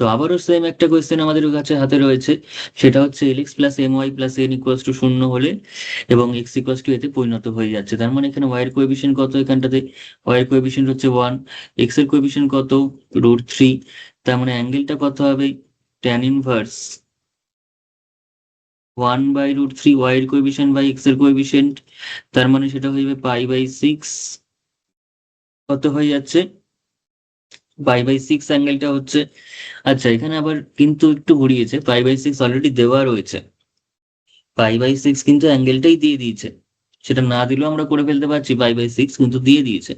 তো আবারও সেম একটা কোয়েশ্চেন আমাদের কাছে হাতে রয়েছে, সেটা হচ্ছে l x plus m y plus n equals to 0 হলে এবং এক্স ইকুয়ালস টু এতে পরিণত হয়ে যাচ্ছে। তার মানে এখানে ওয়াই এর কোএফিসিয়েন্ট কত? এখানটাতে ওয়াই এর কোএফিসিয়েন্ট হচ্ছে 1, এক্স এর কোএফিসিয়েন্ট কত? √3। তার মানে অ্যাঙ্গেলটা কত হবে? ট্যান ইনভার্স 1/√3 ওয়াই এর কোএফিসিয়েন্ট বাই এক্স এর কোএফিসিয়েন্ট, তার মানে সেটা হয়ে যাবে π/6। কত হয়ে যাচ্ছে? π/6 অ্যাঙ্গেলটা হচ্ছে। আচ্ছা, এখানে আবার কিন্তু একটু ঘুরিয়েছে, π/6 অলরেডি দেওয়া রয়েছে, π/6 কিন্তু অ্যাঙ্গেলটাই দিয়ে দিয়েছে, সেটা না দিলেও আমরা করে ফেলতে পারছি, π/6 কিন্তু দিয়ে দিয়েছে।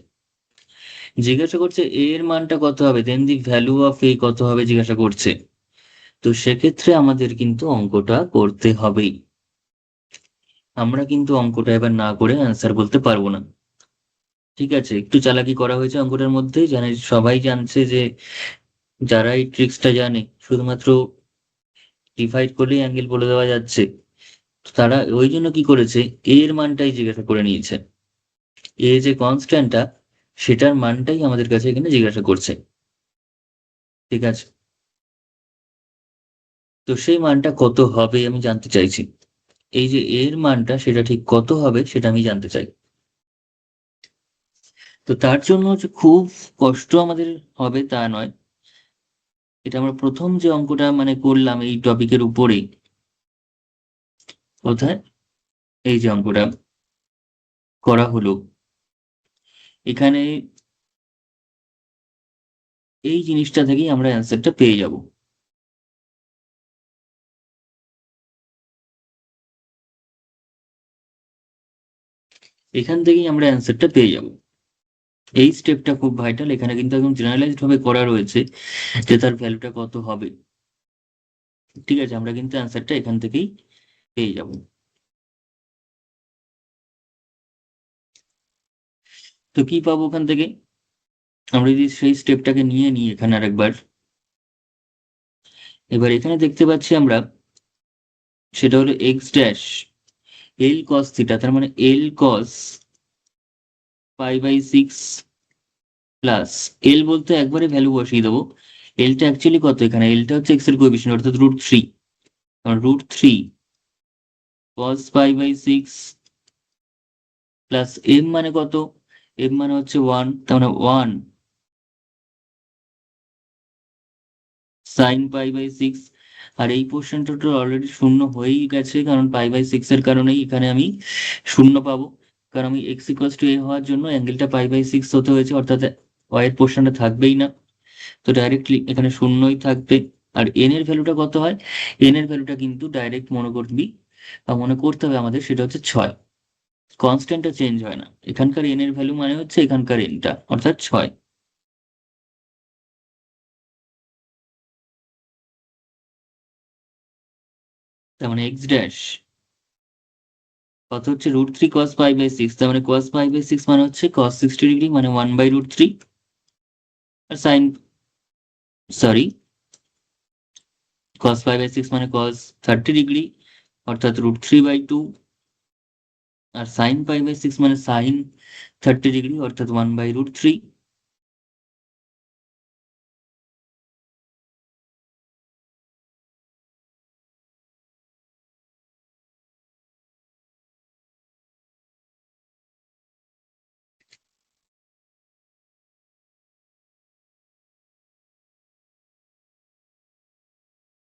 জিজ্ঞাসা করছে এ এর মানটা কত হবে, দেন দি ভ্যালু অফ এ কত হবে জিজ্ঞাসা করছে। তো সেক্ষেত্রে আমাদের কিন্তু অঙ্কটা করতে হবেই, আমরা কিন্তু অঙ্কটা এবার না করে অ্যান্সার বলতে পারবো না। ঠিক আছে, একটু চালাকি করা হয়েছে অঙ্কটার মধ্যে, জানে সবাই জানছে যে যারা এই ট্রিক্সটা জানে, শুধুমাত্র ডিভাইড করলেই অ্যাঙ্গেল বলে দেওয়া যাচ্ছে, তো তারা ওই জন্য কি করেছে, এ এর মানটাই জিজ্ঞাসা করে নিয়েছে, এ যে কনস্ট্যান্টটা সেটার মানটাই আমাদের কাছে এখানে জিজ্ঞাসা করছে। ঠিক আছে, তো সেই মানটা কত হবে আমি জানতে চাইছি, এই যে এর মানটা সেটা ঠিক কত হবে সেটা আমি জানতে চাই। তো তার জন্য যে খুব কষ্ট আমাদের হবে তা নয়, এটা আমরা প্রথম যে অঙ্কটা মানে করলাম এই টপিকের উপরে, কোথায়, এই যে অঙ্কটা করা হলো, এখানে এই জিনিসটা থেকেই আমরা অ্যান্সারটা পেয়ে যাব। এখান থেকেই আমরা অ্যান্সারটা পেয়ে যাব। এই স্টেপটা খুব ভাইটাল, এখানে কিন্তু একদম জেনারেলাইজড ভাবে করা রয়েছে যে তার ভ্যালুটা কত হবে। ঠিক আছে, আমরা কিন্তু অ্যান্সারটা এখান থেকেই পেয়ে যাব। তো কি পাবো ওখান থেকে, আমরা যদি সেই স্টেপটাকে নিয়ে নিই এখানে আরেকবার, এবার এখানে দেখতে পাচ্ছি আমরা, সেটা হলো x dash L cos theta, তার মানে এল কস পাই/6 প্লাস এল বলতে একবারে ভ্যালু বসিয়ে দেবো। এলটা অ্যাকচুয়ালি কত, এখানে এলটা হচ্ছে এক্স এর কোএফিসিয়েন্ট অর্থাৎ √3, √3 cos পাই/6 প্লাস এম মানে কত, এম মানে হচ্ছে 1, তার মানে 1 sin পাই/6। আর এই পোর্শনটা তো অলরেডি শূন্য হয়েই গেছে, কারণ পাই/6 এর কারণেই এখানে আমি শূন্য পাবো, কারণ আমি এক্স ইকুয়ালস টু এ হওয়ার জন্য অ্যাঙ্গেলটা পাই/6 হতে হয়েছে, অর্থাৎ ওয়াই এর পোর্শনটা থাকবেই না, তো ডাইরেক্টলি এখানে শূন্যই থাকবে। আর এন এর ভ্যালুটা কত হয়, এন এর ভ্যালুটা কিন্তু ডাইরেক্ট মনে করবি বা মনে করতে হবে আমাদের, সেটা হচ্ছে 6। কনস্ট্যান্টটা চেঞ্জ হয় না, এখানকার এন এর ভ্যালু মানে হচ্ছে এখানকার এনটা অর্থাৎ 6। তার মানে এক্স ড্যাশ কত হচ্ছে √3 cos π/6, তার মানে cos π/6 মানে হচ্ছে cos 60 ডিগ্রি, মানে 1/√3। আর সাইন, সরি, cos π/6 মানে cos 30 ডিগ্রি অর্থাৎ √3/2। আর sin π/6 মানে sin 30 ডিগ্রি অর্থাৎ 1/√3।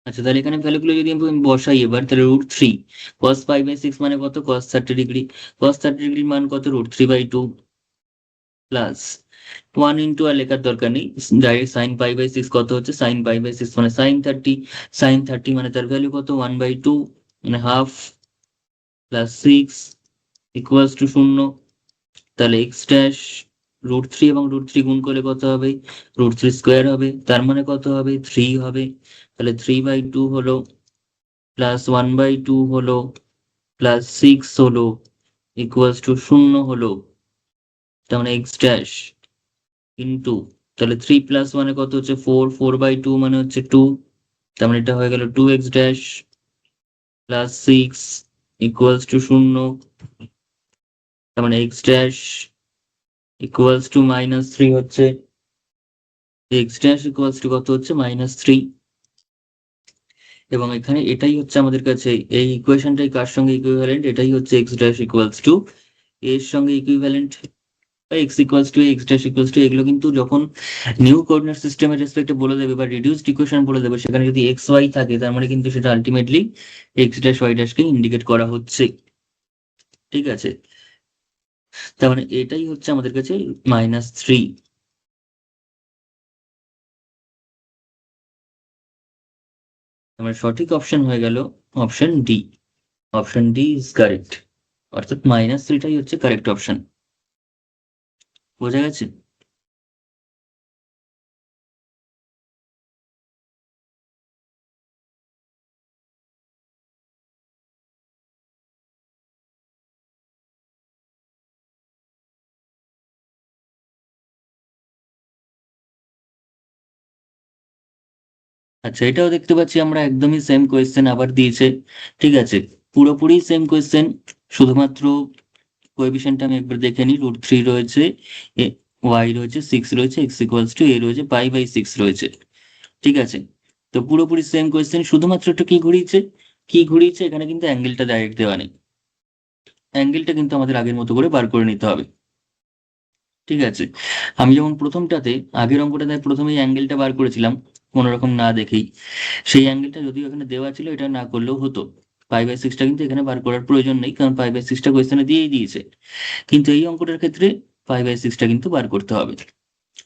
আচ্ছা, তাহলে এখানে ভ্যালুগুলো যদি আমি বসাই এবার, তাহলে √3 cos π/6 মানে কত, cos 30 ডিগ্রি, cos 30 ডিগ্রির মান কত, √3/2 প্লাস 1 ইন্টু আর লেখার দরকার নেই, ডাইরেক্ট sin π/6 কত হচ্ছে, sin π/6 মানে sin 30, sin 30 মানে তার ভ্যালু কত, 1/2 মানে হাফ প্লাস 6 ইকুয়ালস টু 0। তাহলে এক্স ড্যাশ √3 এবং √3 গুণ করলে কত হবে, √3² হবে, তার মানে কত হবে, 3 হবে। তাহলে 3/2 হলো প্লাস 1/2 হলো প্লাস 6 হলো ইকুয়ালস টু 0 হলো। তার মানে এক্স ড্যাশ ইন্টু, তাহলে 3 প্লাস 1 কত হচ্ছে 4, 4/2 মানে হচ্ছে 2, তার মানে এটা হয়ে গেল 2x dash plus 6 equals to 0। তার মানে এক্স ড্যাশ ইকুয়ালস টু -3 হচ্ছে, এক্স ড্যাশ ইকুয়ালস টু কত হচ্ছে, -3। এবং এখানে এটাই হচ্ছে আমাদের কাছে এই ইকুয়েশনটাই কার সঙ্গে ইকুইভ্যালেন্ট, এটাই হচ্ছে এক্স ড্যাশ ইকুয়ালস টু এর সঙ্গে ইকুইভ্যালেন্ট, বা x equals to x dash equals two, এগুলো কিন্তু যখন নিউ কোঅর্ডিনেট সিস্টেমের রেসপেক্টে বলে দেবে বা রিডিউসড ইকুয়েশন বলে দেবে, সেখানে যদি এক্স ওয়াই থাকে তার মানে কিন্তু সেটা আলটিমেটলি এক্স ড্যাশ ওয়াই ড্যাশকে ইন্ডিকেট করা হচ্ছে। ঠিক আছে, তার মানে এটাই হচ্ছে আমাদের কাছে -3। আমার সঠিক অপশন হয়ে গেল option D. Option D is correct, অর্থাৎ -3টাই হচ্ছে কারেক্ট অপশন। বোঝা গেছে? আচ্ছা, এটাও দেখতে পাচ্ছি আমরা একদমই সেম কোয়েশ্চেন আবার দিয়েছে। ঠিক আছে, পুরোপুরি সেম কোয়েশ্চেন, শুধুমাত্র কোএফিসিয়েন্টটা আমি একবার দেখে নিই, √3 রয়েছে, ওয়াই রয়েছে, 6 রয়েছে, এক্স ইকুয়ালস টু এ রয়েছে, π/6 রয়েছে। ঠিক আছে, তো পুরোপুরি সেম কোয়েশ্চেন, শুধুমাত্র একটু কি ঘুরিয়েছে, কি ঘুরিয়েছে, এখানে কিন্তু অ্যাঙ্গেলটা ডাইরেক্ট দেওয়া নেই, অ্যাঙ্গেলটা কিন্তু আমাদের আগের মতো করে বার করে নিতে হবে। ঠিক আছে, আমি যেমন প্রথমটাতে আগের অঙ্কটাতে প্রথমেই অ্যাঙ্গেলটা বার করেছিলাম কোনো রকম না দেখেই, সেই অ্যাঙ্গেলটা যদিও এখানে দেওয়া ছিল, এটা না করলেও হতো। পাই/6টা কিন্তু এখানে বার করার প্রয়োজন নেই, কারণ পাই/6টা কোয়েশ্চেনে দিয়েই দিয়েছে। কিন্তু এই অঙ্কটার ক্ষেত্রে পাই/6টা কিন্তু বার করতে হবে।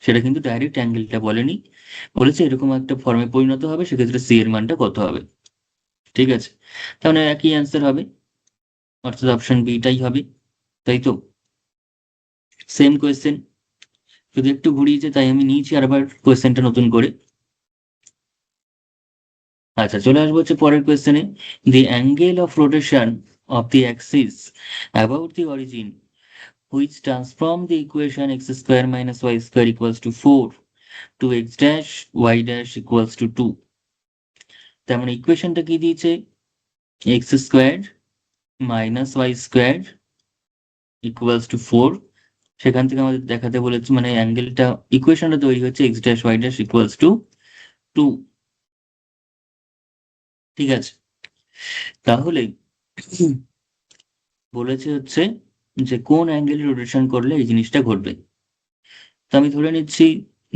সেটা কিন্তু ডাইরেক্ট অ্যাঙ্গেলটা বলেনি, বলেছে এরকম একটা ফর্মে পরিণত হবে, সেক্ষেত্রে সি এর মানটা কত হবে। ঠিক আছে, তাহলে একই অ্যান্সার হবে, অর্থাৎ অপশন বিটাই হবে, তাই তো? সেম কোয়েশ্চেন, শুধু একটু ঘুরিয়েছে, তাই আমি নিয়েছি আবার কোয়েশ্চেনটা নতুন করে। আচ্ছা, চলে আসবো হচ্ছে পরের কোয়েশ্চেনে। The angle of rotation of the axis about the origin which transform the equation x square minus y square equals to 4 to x dash y dash equals to 2। তার মানে ইকুয়েশনটা কি দিয়েছে? x square minus Y square equals to 4। সেখান থেকে আমাদের দেখাতে বলেছে, মানে অ্যাঙ্গেলটা, ইকুয়েশনটা তৈরি হচ্ছে x dash y dash equals to 2। ঠিক আছে, তাহলে বলেছে হচ্ছে যে কোন অ্যাঙ্গেল রোটেশন করলে এই জিনিসটা ঘটবে। তো আমি ধরে নিচ্ছি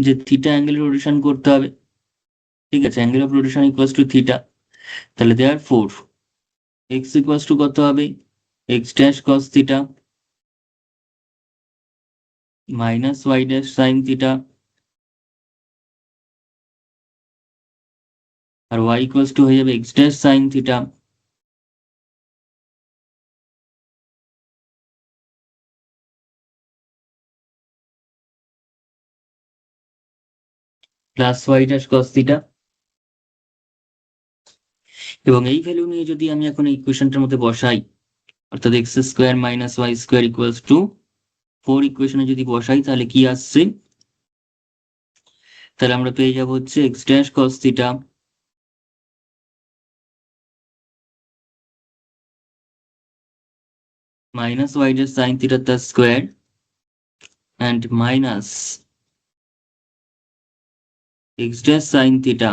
যে থিটা অ্যাঙ্গেল রোটেশন করতে হবে। ঠিক আছে, angle of rotation equals to theta. তাহলে therefore x equals to কত হবে? X dash cos theta minus Y dash sine theta, আর ওয়াই ইকুয়ালস টু হয়ে যাবে x dash sine theta plus Y dash cos theta. এবং এই ভ্যালু নিয়ে যদি আমি এখন এই ইকুয়েশনটার মধ্যে বসাই, অর্থাৎ x square minus Y square equals to 4 ইকুয়েশনে যদি বসাই, তাহলে কি আসছে? তাহলে আমরা পেয়ে যাব হচ্ছে x dash cos theta minus Y dash sine theta তার square and minus x dash sine theta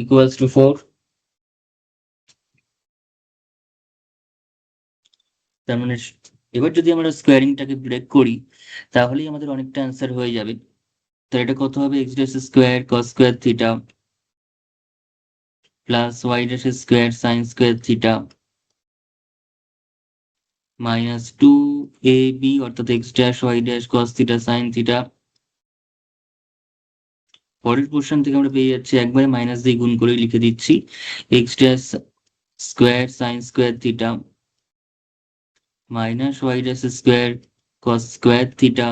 equals to 4। তার মানে এবার যদি আমরা স্কোয়ারিংটাকে ব্রেক করি, তাহলেই আমাদের অনেকটা অ্যান্সার হয়ে যাবে। তো এটা কত হবে? X dash square cos square theta plus Y dash square sine square theta minus 2ab, অর্থাৎ x dash y dash cos theta sine theta. পরের পোর্শন থেকে আমরা পেয়ে যাচ্ছি, একবারে মাইনাস দিয়ে গুণ করে লিখে দিচ্ছি, x dash square sine square theta minus Y dash square cos square theta.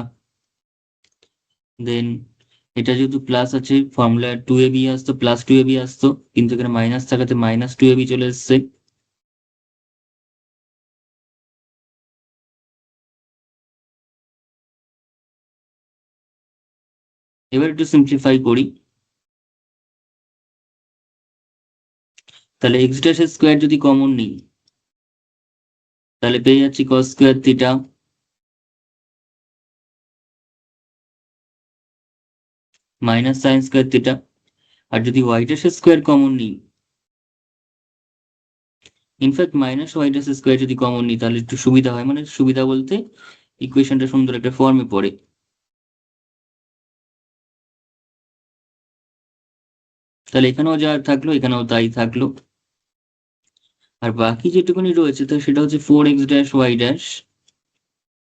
Then এটা যেহেতু প্লাস আছে, ফর্মুলা 2ab আসতো, প্লাস 2ab আসতো, কিন্তু এখানে মাইনাস থাকাতে মাইনাস 2ab চলে এসছে। এবার একটু সিম্পলিফাই করি, তাহলে এক্স ড্যাশ স্কোয়ার যদি কমন নিই, তাহলে পেয়ে যাচ্ছি cos square theta minus sine square theta. আর যদি ওয়াই ড্যাশ স্কোয়ার কমন নিই, in fact minus Y dash square যদি কমন নিই, তাহলে একটু সুবিধা হয়, মানে সুবিধা বলতে ইকুয়েশনটা সুন্দর একটা ফর্মে পড়ে। তাহলে এখানেও যা থাকলো এখানেও তাই থাকলো। আর বাকি যেটুকুনি রয়েছে, তো সেটা হচ্ছে 4x dash y dash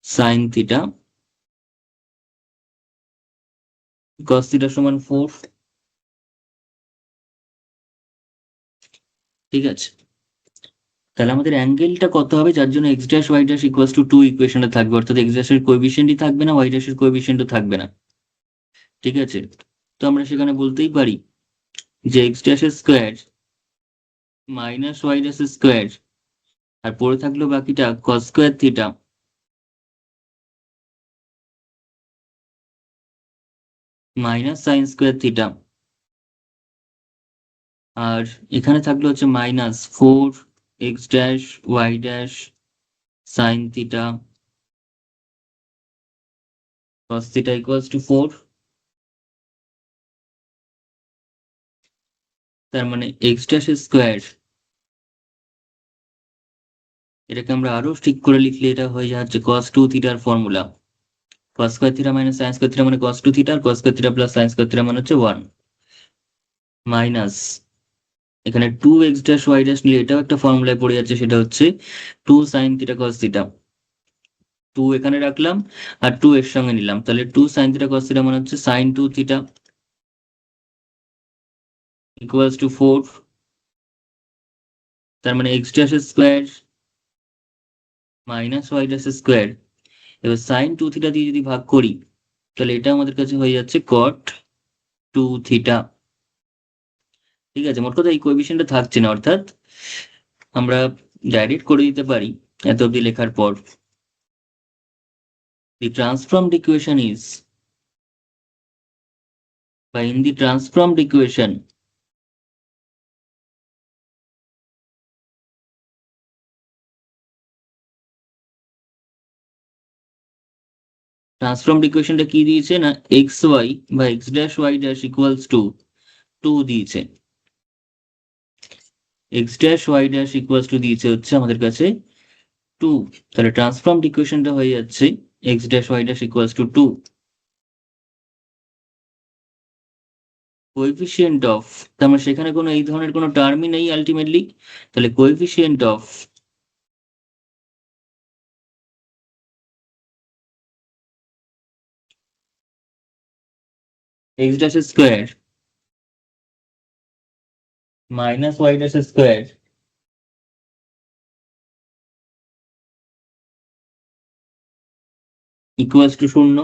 sine theta cos theta সমান 4। ঠিক আছে, তাহলে আমাদের অ্যাঙ্গেলটা কত হবে, যার জন্য x dash y dash equals to 2 ইকুয়েশনটা থাকবে, অর্থাৎ এক্স ড্যাশের কোএফিসিয়েন্টই থাকবে না, ওয়াই ড্যাশের কোএফিসিয়েন্টও থাকবে না। ঠিক আছে, তো আমরা সেখানে বলতেই পারি যে x dash square minus Y dash square, আর পড়ে থাকলো বাকিটা cos square theta minus sine square theta, আর এখানে থাকলো হচ্ছে minus 4x dash y dash sine theta cos theta equals to 4। তার মানে এক্স ড্যাশ স্কোয়ার, এটাকে আমরা আরো ঠিক করে লিখলে এটা হয়ে যাচ্ছে cos 2 থিটার formula, cos square theta minus sin square theta মানে cos 2 থিটা, আর cos square theta plus sin square theta মানে হচ্ছে 1 মাইনাস এখানে 2x ড্যাশ y ড্যাশ নিলে এটাও একটা ফর্মুলায় পড়ে যাচ্ছে, সেটা হচ্ছে 2 sin থিটা cos থিটা। 2 এখানে রাখলাম আর 2 এর সঙ্গে নিলাম, তাহলে 2 sin থিটা cos থিটা মানে হচ্ছে sin 2 থিটা ইকুয়ালস টু 4, তার মানে x dash square minus y dash square. এবার sin 2 থিটা দিয়ে যদি ভাগ করি তাহলে এটা আমাদের কাছে হয়ে যাচ্ছে cot 2 থিটা। ঠিক আছে, মোট কথা এই কোএফিসিয়েন্টটা থাকছে না, অর্থাৎ আমরা ডাইরেক্ট করে দিতে পারি এত অব্দি লেখার পর। দি ট্রান্সফর্মড ইকুয়েশন ইজ, বা in the transformed equation transformed ইকুয়েশনটা কি দিয়েছে না, এক্স ওয়াই বা x dash y dash equals to 2 দিয়েছে, x dash y dash equals to দিয়েছে হচ্ছে আমাদের কাছে 2। তাহলে ট্রান্সফর্মড ইকুয়েশনটা হয়ে যাচ্ছে x dash y dash equals to 2। Coefficient of, তার মানে সেখানে কোনো এই ধরনের কোনো টার্মই নেই আলটিমেটলি, তাহলে coefficient of x dash square minus Y dash square equals to 0।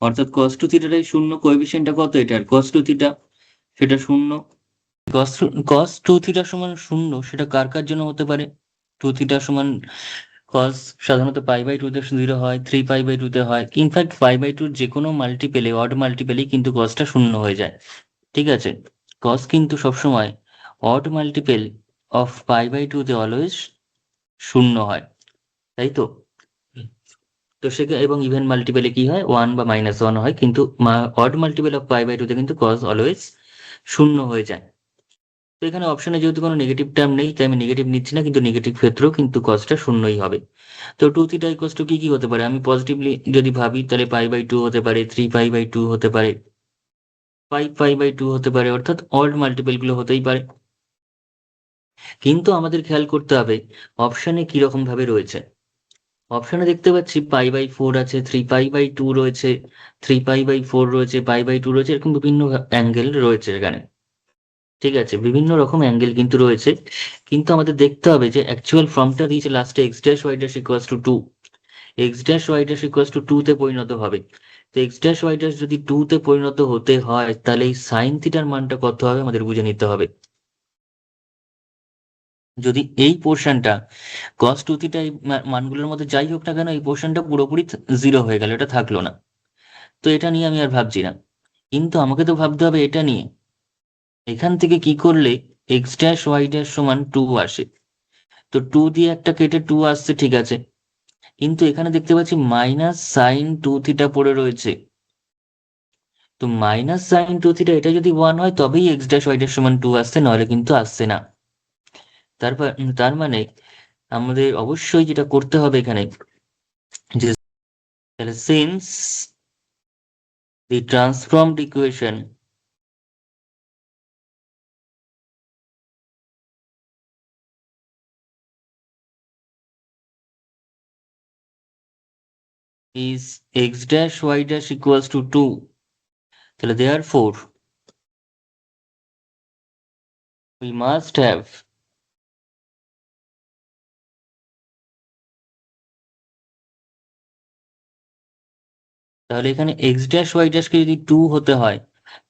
অর্থাৎ cos 2 থিটাটাই 0, কোএফিসিয়েন্টটা কত এটার cos 2 থিটা, সেটা 0। cos 2 থিটা সমান 0 সেটা কার কার জন্য হতে পারে? 2 থিটা সমান cos সাধারণত পাই বাই 2 তে 0 হয়, 3 পাই বাই 2 তে হয়, ইনফ্যাক্ট পাই বাই 2 যে কোনো মাল্টিপেলে অড মাল্টিপেলেই কিন্তু cosটা 0 হয়ে যায়। ঠিক আছে, cos কিন্তু সবসময় odd multiple of pi by 2 তে অলওয়েজ 0 হয়, তাই তো? তো সেখানে এবং ইভেন মাল্টিপেলে কি হয় 1 বা -1 হয়, কিন্তু odd multiple of pi by 2 তে কিন্তু cos অলওয়েজ 0 হয়ে যায়। তো এখানে অপশনে যেহেতু কোনো নেগেটিভ টার্ম নেই তাই আমি নেগেটিভ নিচ্ছি না, কিন্তু নেগেটিভ ক্ষেত্রেও কিন্তু cosটা 0ই হবে। তো 2 থিটা ইকুয়ালস টু কি হতে পারে? আমি পজিটিভলি যদি ভাবি তাহলে পাই বাই 2 হতে পারে, 3 পাই বাই 2 হতে পারে, 5 পাই বাই 2 হতে পারে, অর্থাৎ অড মাল্টিপল গুলো হতেই পারে। কিন্তু আমাদের খেয়াল করতে হবে অপশনে কি রকম ভাবে রয়েছে। অপশনে দেখতে পাচ্ছি পাই বাই 4 আছে, 3 পাই বাই 2 রয়েছে, 3 পাই বাই 4 রয়েছে, পাই বাই 2 রয়েছে, এরকম বিভিন্ন অ্যাঙ্গেল রয়েছে এখানে। ঠিক আছে, বিভিন্ন রকম অ্যাঙ্গেল কিন্তু রয়েছে, কিন্তু আমাদের দেখতে হবে যে অ্যাকচুয়াল ফর্মটা দিয়েছে লাস্টে x dash y dash equals to 2, x dash y dash equals to 2 তে পরিণত হবে। তো এক্স ড্যাশ ওয়াই ড্যাশ যদি 2 তে পরিণত হতে হয় তাহলে এই সাইন থিটার মানটা কত হবে আমাদের বুঝে নিতে হবে। যদি এই পোর্শনটা cos 2 থিটা এই মানগুলোর মধ্যে যাই হোক না কেন এই পোর্শনটা পুরোপুরি 0 হয়ে গেল, এটা থাকলো না, তো এটা নিয়ে আমি আর ভাবছি না। কিন্তু আমাকে তো ভাবতে হবে এটা নিয়ে, এখান থেকে কি করলে এক্স ড্যাশ ওয়াই ড্যাশ সমান 2 আসে। তো 2 দিয়ে একটা কেটে 2 আসছে, ঠিক আছে, কিন্তু এখানে দেখতে পাচ্ছি মাইনাস সাইন 2 থিটা পড়ে রয়েছে। তো মাইনাস সাইন 2 থিটা এটা যদি 1 হয় তবেই এক্স ড্যাশ ওয়াই ড্যাশ সমান 2 আসছে, নইলে কিন্তু আসছে না। তারপর তার মানে আমাদের অবশ্যই যেটা করতে হবে এখানে, যে তাহলে since the transformed equation is x dash y dash equals to 2, তাহলে therefore we must have তাহলে এখানে x dash y dash কে যদি 2 হতে হয়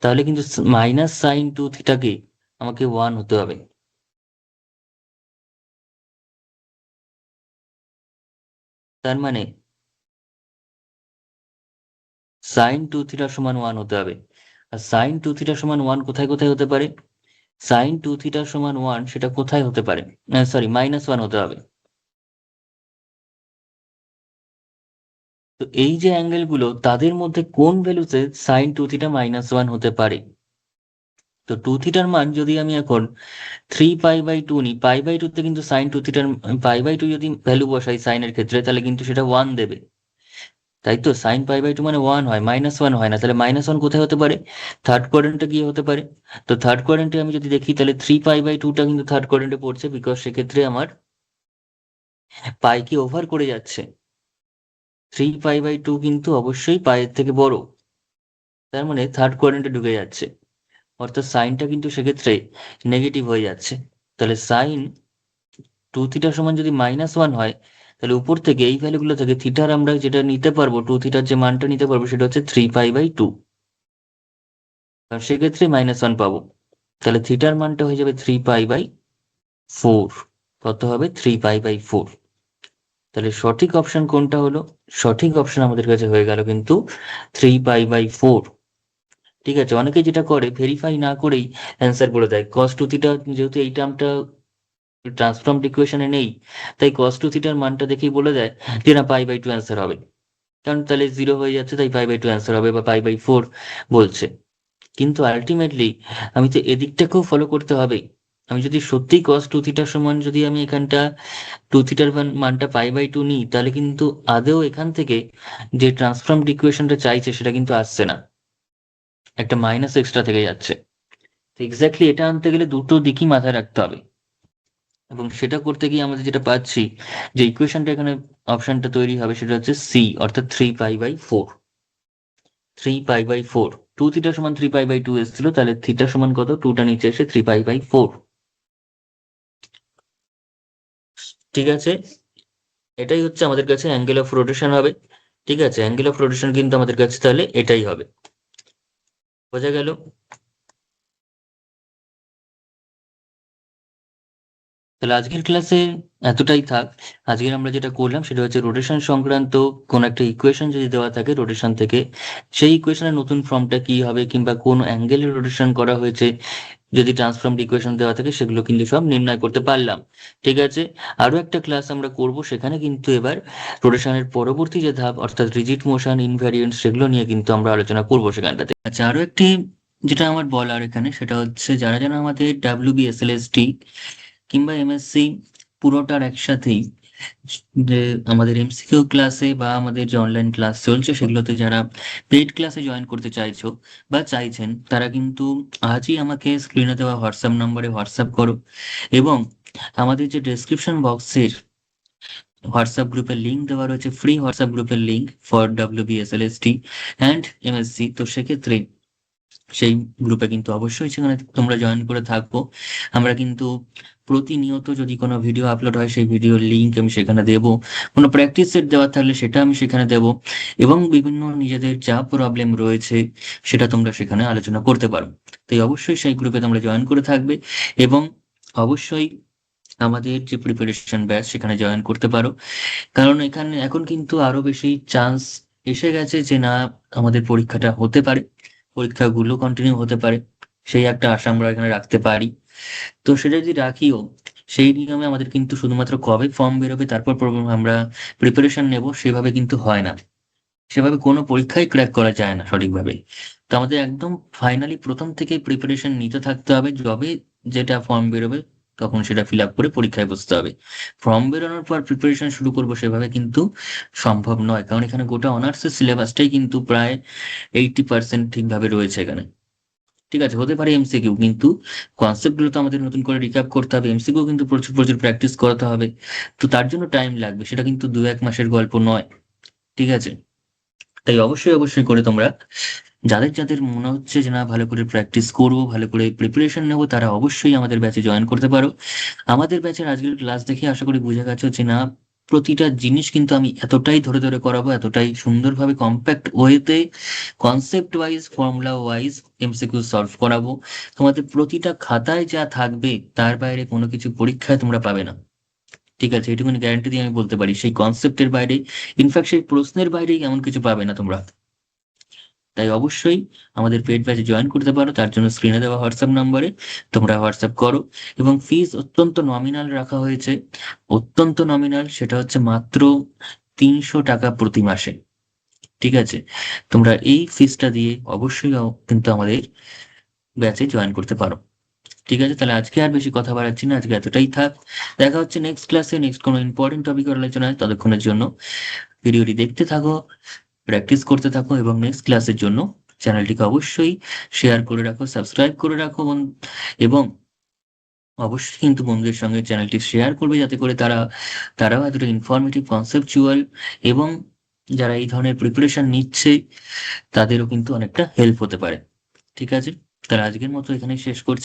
তাহলে কিন্তু মাইনাস সাইন 2 থিটাকে আমাকে 1 হতে হবে। তার মানে সাইন 2 থিটা সমান 1 হতে হবে। আর সাইন 2 থিটা সমান 1 কোথায় কোথায় হতে পারে? সাইন 2 থিটা সমান 1 সেটা কোথায় হতে পারে? সরি, -1 হতে হবে। তো এই যে অ্যাঙ্গেল গুলো তাদের মধ্যে কোন ভ্যালুতে সাইন 2 থিটা -1 হতে পারে? তো 2θ মান যদি আমি এখন 3π/2 নিই, π/2 তে কিন্তু sin 2θ, π/2 যদি ভ্যালু বসাই সাইনের ক্ষেত্রে তাহলে কিন্তু সেটা 1 দেবে, তাই তো? sin π/2 মানে 1 হয়, -1 হয় না। তাহলে -1 কোথায় হতে পারে? থার্ড কোয়াড্রেন্টে গিয়ে হতে পারে। তো থার্ড কোয়াড্রেন্টে আমি যদি দেখি তাহলে 3π/2টা কিন্তু থার্ড কোয়াড্রেন্টে পড়ছে, বিকজ সেক্ষেত্রে আমার পাই কি ওভার করে যাচ্ছে। 3π/2 কিন্তু অবশ্যই পায়ের থেকে বড়, তার মানে থার্ড কোয়াড্রেন্টে ঢুকে যাচ্ছে, অর্থাৎ সাইনটা কিন্তু সেক্ষেত্রে নেগেটিভ হয়ে যাচ্ছে। তাহলে সাইন 2θ সমান যদি -1 হয়, তাহলে উপর থেকে এই ভ্যালুগুলো থেকে থিটার আমরা যেটা নিতে পারবো, 2θর যে মানটা নিতে পারবো সেটা হচ্ছে 3π/2, কারণ সেক্ষেত্রে -1 পাবো। তাহলে থিটার মানটা হয়ে যাবে 3π/4। কত হবে? 3π/4। তাহলে সঠিক অপশন কোনটা হলো? সঠিক অপশন আমাদের কাছে হয়ে গেল কিন্তু 3π/4। ঠিক আছে, অনেকে যেটা করে ভেরিফাই না করেই অ্যান্সার বলে দেয়। cos 2θ, যেহেতু এই টার্মটা ট্রান্সফর্ম ইকুয়েশনে নেই, তাই cos 2θর মানটা দেখেই বলে দেয় যে না π/2 অ্যান্সার হবে, কারণ তাহলে 0 হয়ে যাচ্ছে, তাই π/2 অ্যান্সার হবে, বা π/4 বলছে। কিন্তু আলটিমেটলি আমি তো এদিকটাকেও ফলো করতে হবে। আমি যদি সত্যিই cos 2θ সমান যদি আমি এখানটা 2θর মানটা π/2 নিই, তাহলে কিন্তু আদৌ এখান থেকে যে ট্রান্সফর্মড ইকুয়েশনটা চাইছে সেটা কিন্তু আসছে না, একটা মাইনাস এক্সট্রা থেকে যাচ্ছে। এক্স্যাক্টলি এটা আনতে গেলে দুটো দিকই মাথায় রাখতে হবে, এবং সেটা করতে গিয়ে আমাদের যেটা পাচ্ছি, যে ইকুয়েশনটা এখানে অপশনটা তৈরি হবে সেটা হচ্ছে সি, অর্থাৎ 3π/4। 3π/4, 2θ সমান 3π/2 এসেছিল, তাহলে থিটা সমান কত? 2টা নিচে এসে 3π/4। ঠিক আছে, এটাই হচ্ছে আমাদের কাছে অ্যাঙ্গেল অফ রোটেশন হবে। ঠিক আছে, অ্যাঙ্গেল অফ রোটেশন কিন্তু আমাদের কাছে তাহলে এটাই হবে। বোঝা গেল? তাহলে আজকের ক্লাসে এতটাই থাক। আজকের আমরা যেটা করলাম সেটা হচ্ছে রোটেশন সংক্রান্ত কোন একটা ইকুয়েশন যদি দেওয়া থাকে রোটেশন থেকে, সেই ইকুয়েশনের নতুন ফর্মটা কি হবে, কিংবা কোন অ্যাঙ্গেলে রোটেশন করা হয়েছে, যদি ট্রান্সফর্মড ইকুয়েশন দেওয়া থাকে সেগুলো কিন্তু সব নির্ণয় করতে পারলাম। ঠিক আছে, আরো একটা ক্লাস আমরা করব, সেখানে কিন্তু এবার রোটেশনের পরবর্তী যে ধাপ, অর্থাৎ রিজিড মোশন, ইনভ্যারিয়েন্ট, সেগুলো নিয়ে কিন্তু আমরা আলোচনা করবো সেখানটাতে। আচ্ছা, আরো একটি যেটা আমার বলার এখানে সেটা হচ্ছে, যারা যারা আমাদের WBSLST কিংবা MSc পুরোটার একসাথেই যে আমাদের MCQ ক্লাসে বা আমাদের যে অনলাইন ক্লাস চলছে সেগুলোতে যারা পেইড ক্লাসে জয়েন করতে চাইছো বা চাইছেন, তারা কিন্তু আজই আমাকে স্ক্রিনে দেওয়া হোয়াটসঅ্যাপ নম্বরে হোয়াটসঅ্যাপ করো, এবং আমাদের যে ডেসক্রিপশন বক্সের হোয়াটসঅ্যাপ গ্রুপের লিঙ্ক দেওয়া রয়েছে, ফ্রি হোয়াটসঅ্যাপ গ্রুপের link for WBSLST and MSc, তো সেক্ষেত্রে সেই গ্রুপে কিন্তু অবশ্যই সেখানে তোমরা জয়েন করে থাকবো। আমরা কিন্তু প্রতিনিয়ত যদি কোনো ভিডিও আপলোড হয় সেই ভিডিওর লিঙ্ক আমি সেখানে দেব, কোনো প্র্যাকটিস সেট দেওয়ার থাকলে সেটা আমি সেখানে দেব, এবং বিভিন্ন নিজেদের যা প্রবলেম রয়েছে সেটা তোমরা সেখানে আলোচনা করতে পারো। তাই অবশ্যই সেই গ্রুপে তোমরা জয়েন করে থাকবে, এবং অবশ্যই আমাদের যে প্রিপারেশন ব্যাচ সেখানে জয়েন করতে পারো, কারণ এখানে এখন কিন্তু আরো বেশি চান্স এসে গেছে যে না, আমাদের পরীক্ষাটা হতে পারে, পরীক্ষাগুলো কন্টিনিউ হতে পারে, সেই একটা আশা আমরা এখানে রাখতে পারি। তো সেটা যদি রাখিও, সেই নিয়মে আমাদের কিন্তু শুধুমাত্র কবে ফর্ম বেরোবে তারপর আমরা প্রিপারেশন নেব সেভাবে কিন্তু হয় না, সেভাবে কোনো পরীক্ষাই ক্র্যাক করা যায় না সঠিকভাবে। তো আমাদের একদম ফাইনালি প্রথম থেকেই প্রিপারেশন নিতে থাকতে হবে, যবে যেটা ফর্ম বেরোবে তখন সেটা ফিল আপ করে পরীক্ষায় বসতে হবে। ফর্ম বেরোনোর পর প্রিপারেশন শুরু করবো সেভাবে কিন্তু সম্ভব নয়, কারণ এখানে গোটা অনার্সের সিলেবাসটাই কিন্তু প্রায় 80% ঠিকভাবে রয়েছে এখানে। ঠিক আছে, হতে পারে MCQ, কিন্তু কনসেপ্ট গুলো তো আমাদের নতুন করে রিক্যাপ করতে হবে, MCQ কিন্তু প্রচুর প্রচুর প্র্যাকটিস করতে হবে। তো তার জন্য টাইম লাগবে, সেটা কিন্তু 2-1 মাসের গল্প নয়। ঠিক আছে, তাই অবশ্যই অবশ্যই করে তোমরা যাদের যাদের মনে হচ্ছে যে না ভালো করে প্র্যাকটিস করবো, ভালো করে প্রিপারেশন নেবো, তারা অবশ্যই আমাদের ব্যাচে জয়েন করতে পারো। আমাদের ব্যাচের আজকের ক্লাস দেখে আশা করি বুঝে গেছো যে না, প্রতিটা জিনিস কিন্তু আমি এতটাই ধরে ধরে করাবো, এতটাই সুন্দরভাবে কম্প্যাক্ট ওয়েতে concept wise, formula wise MCQ solve করাবো। তোমাদের প্রতিটা খাতায় যা থাকবে তার বাইরে কোনো কিছু পরীক্ষায় তোমরা পাবে না। ঠিক আছে, এটুকুনি গ্যারান্টি দিয়ে আমি বলতে পারি, সেই কনসেপ্টের বাইরে, ইনফ্যাক্ট সেই প্রশ্নের বাইরেই এমন কিছু পাবে না তোমরা। তাই অবশ্যই আমাদের পেড ব্যাচে জয়েন করতে পারো, তার জন্য স্ক্রিনে দেওয়া হোয়াটসঅ্যাপ নম্বরে তোমরা হোয়াটসঅ্যাপ করো। এবং ফিস অত্যন্ত নমিনাল রাখা হয়েছে, অত্যন্ত নমিনাল, সেটা হচ্ছে মাত্র 300 টাকা প্রতি মাসে। ঠিক আছে, তোমরা এই ফিসটা দিয়ে অবশ্যই কিন্তু আমাদের ব্যাচে জয়েন করতে পারো। ঠিক আছে, তাহলে আজকে আর বেশি কথা বাড়াচ্ছি না, আজকে এতটাই থাক। দেখা হচ্ছে নেক্সট ক্লাসে, নেক্সট কোনো ইম্পর্টেন্ট টপিকের আলোচনায়। ততক্ষণের জন্য ভিডিওটি দেখতে থাকো, প্র্যাকটিস করতে থাকো, এবং নেক্সট ক্লাসের জন্য চ্যানেলটিকে অবশ্যই শেয়ার করে রাখো, সাবস্ক্রাইব করে রাখো, এবং অবশ্যই কিন্তু বন্ধুদের সঙ্গে চ্যানেলটি শেয়ার করবে, যাতে করে তারাও এতটা ইনফরমেটিভ, কনসেপচুয়াল, এবং যারা এই ধরনের প্রিপারেশন নিচ্ছে তাদেরও কিন্তু অনেকটা হেল্প হতে পারে। ঠিক আছে, তাহলে আজকের মতো এখানেই শেষ করছি।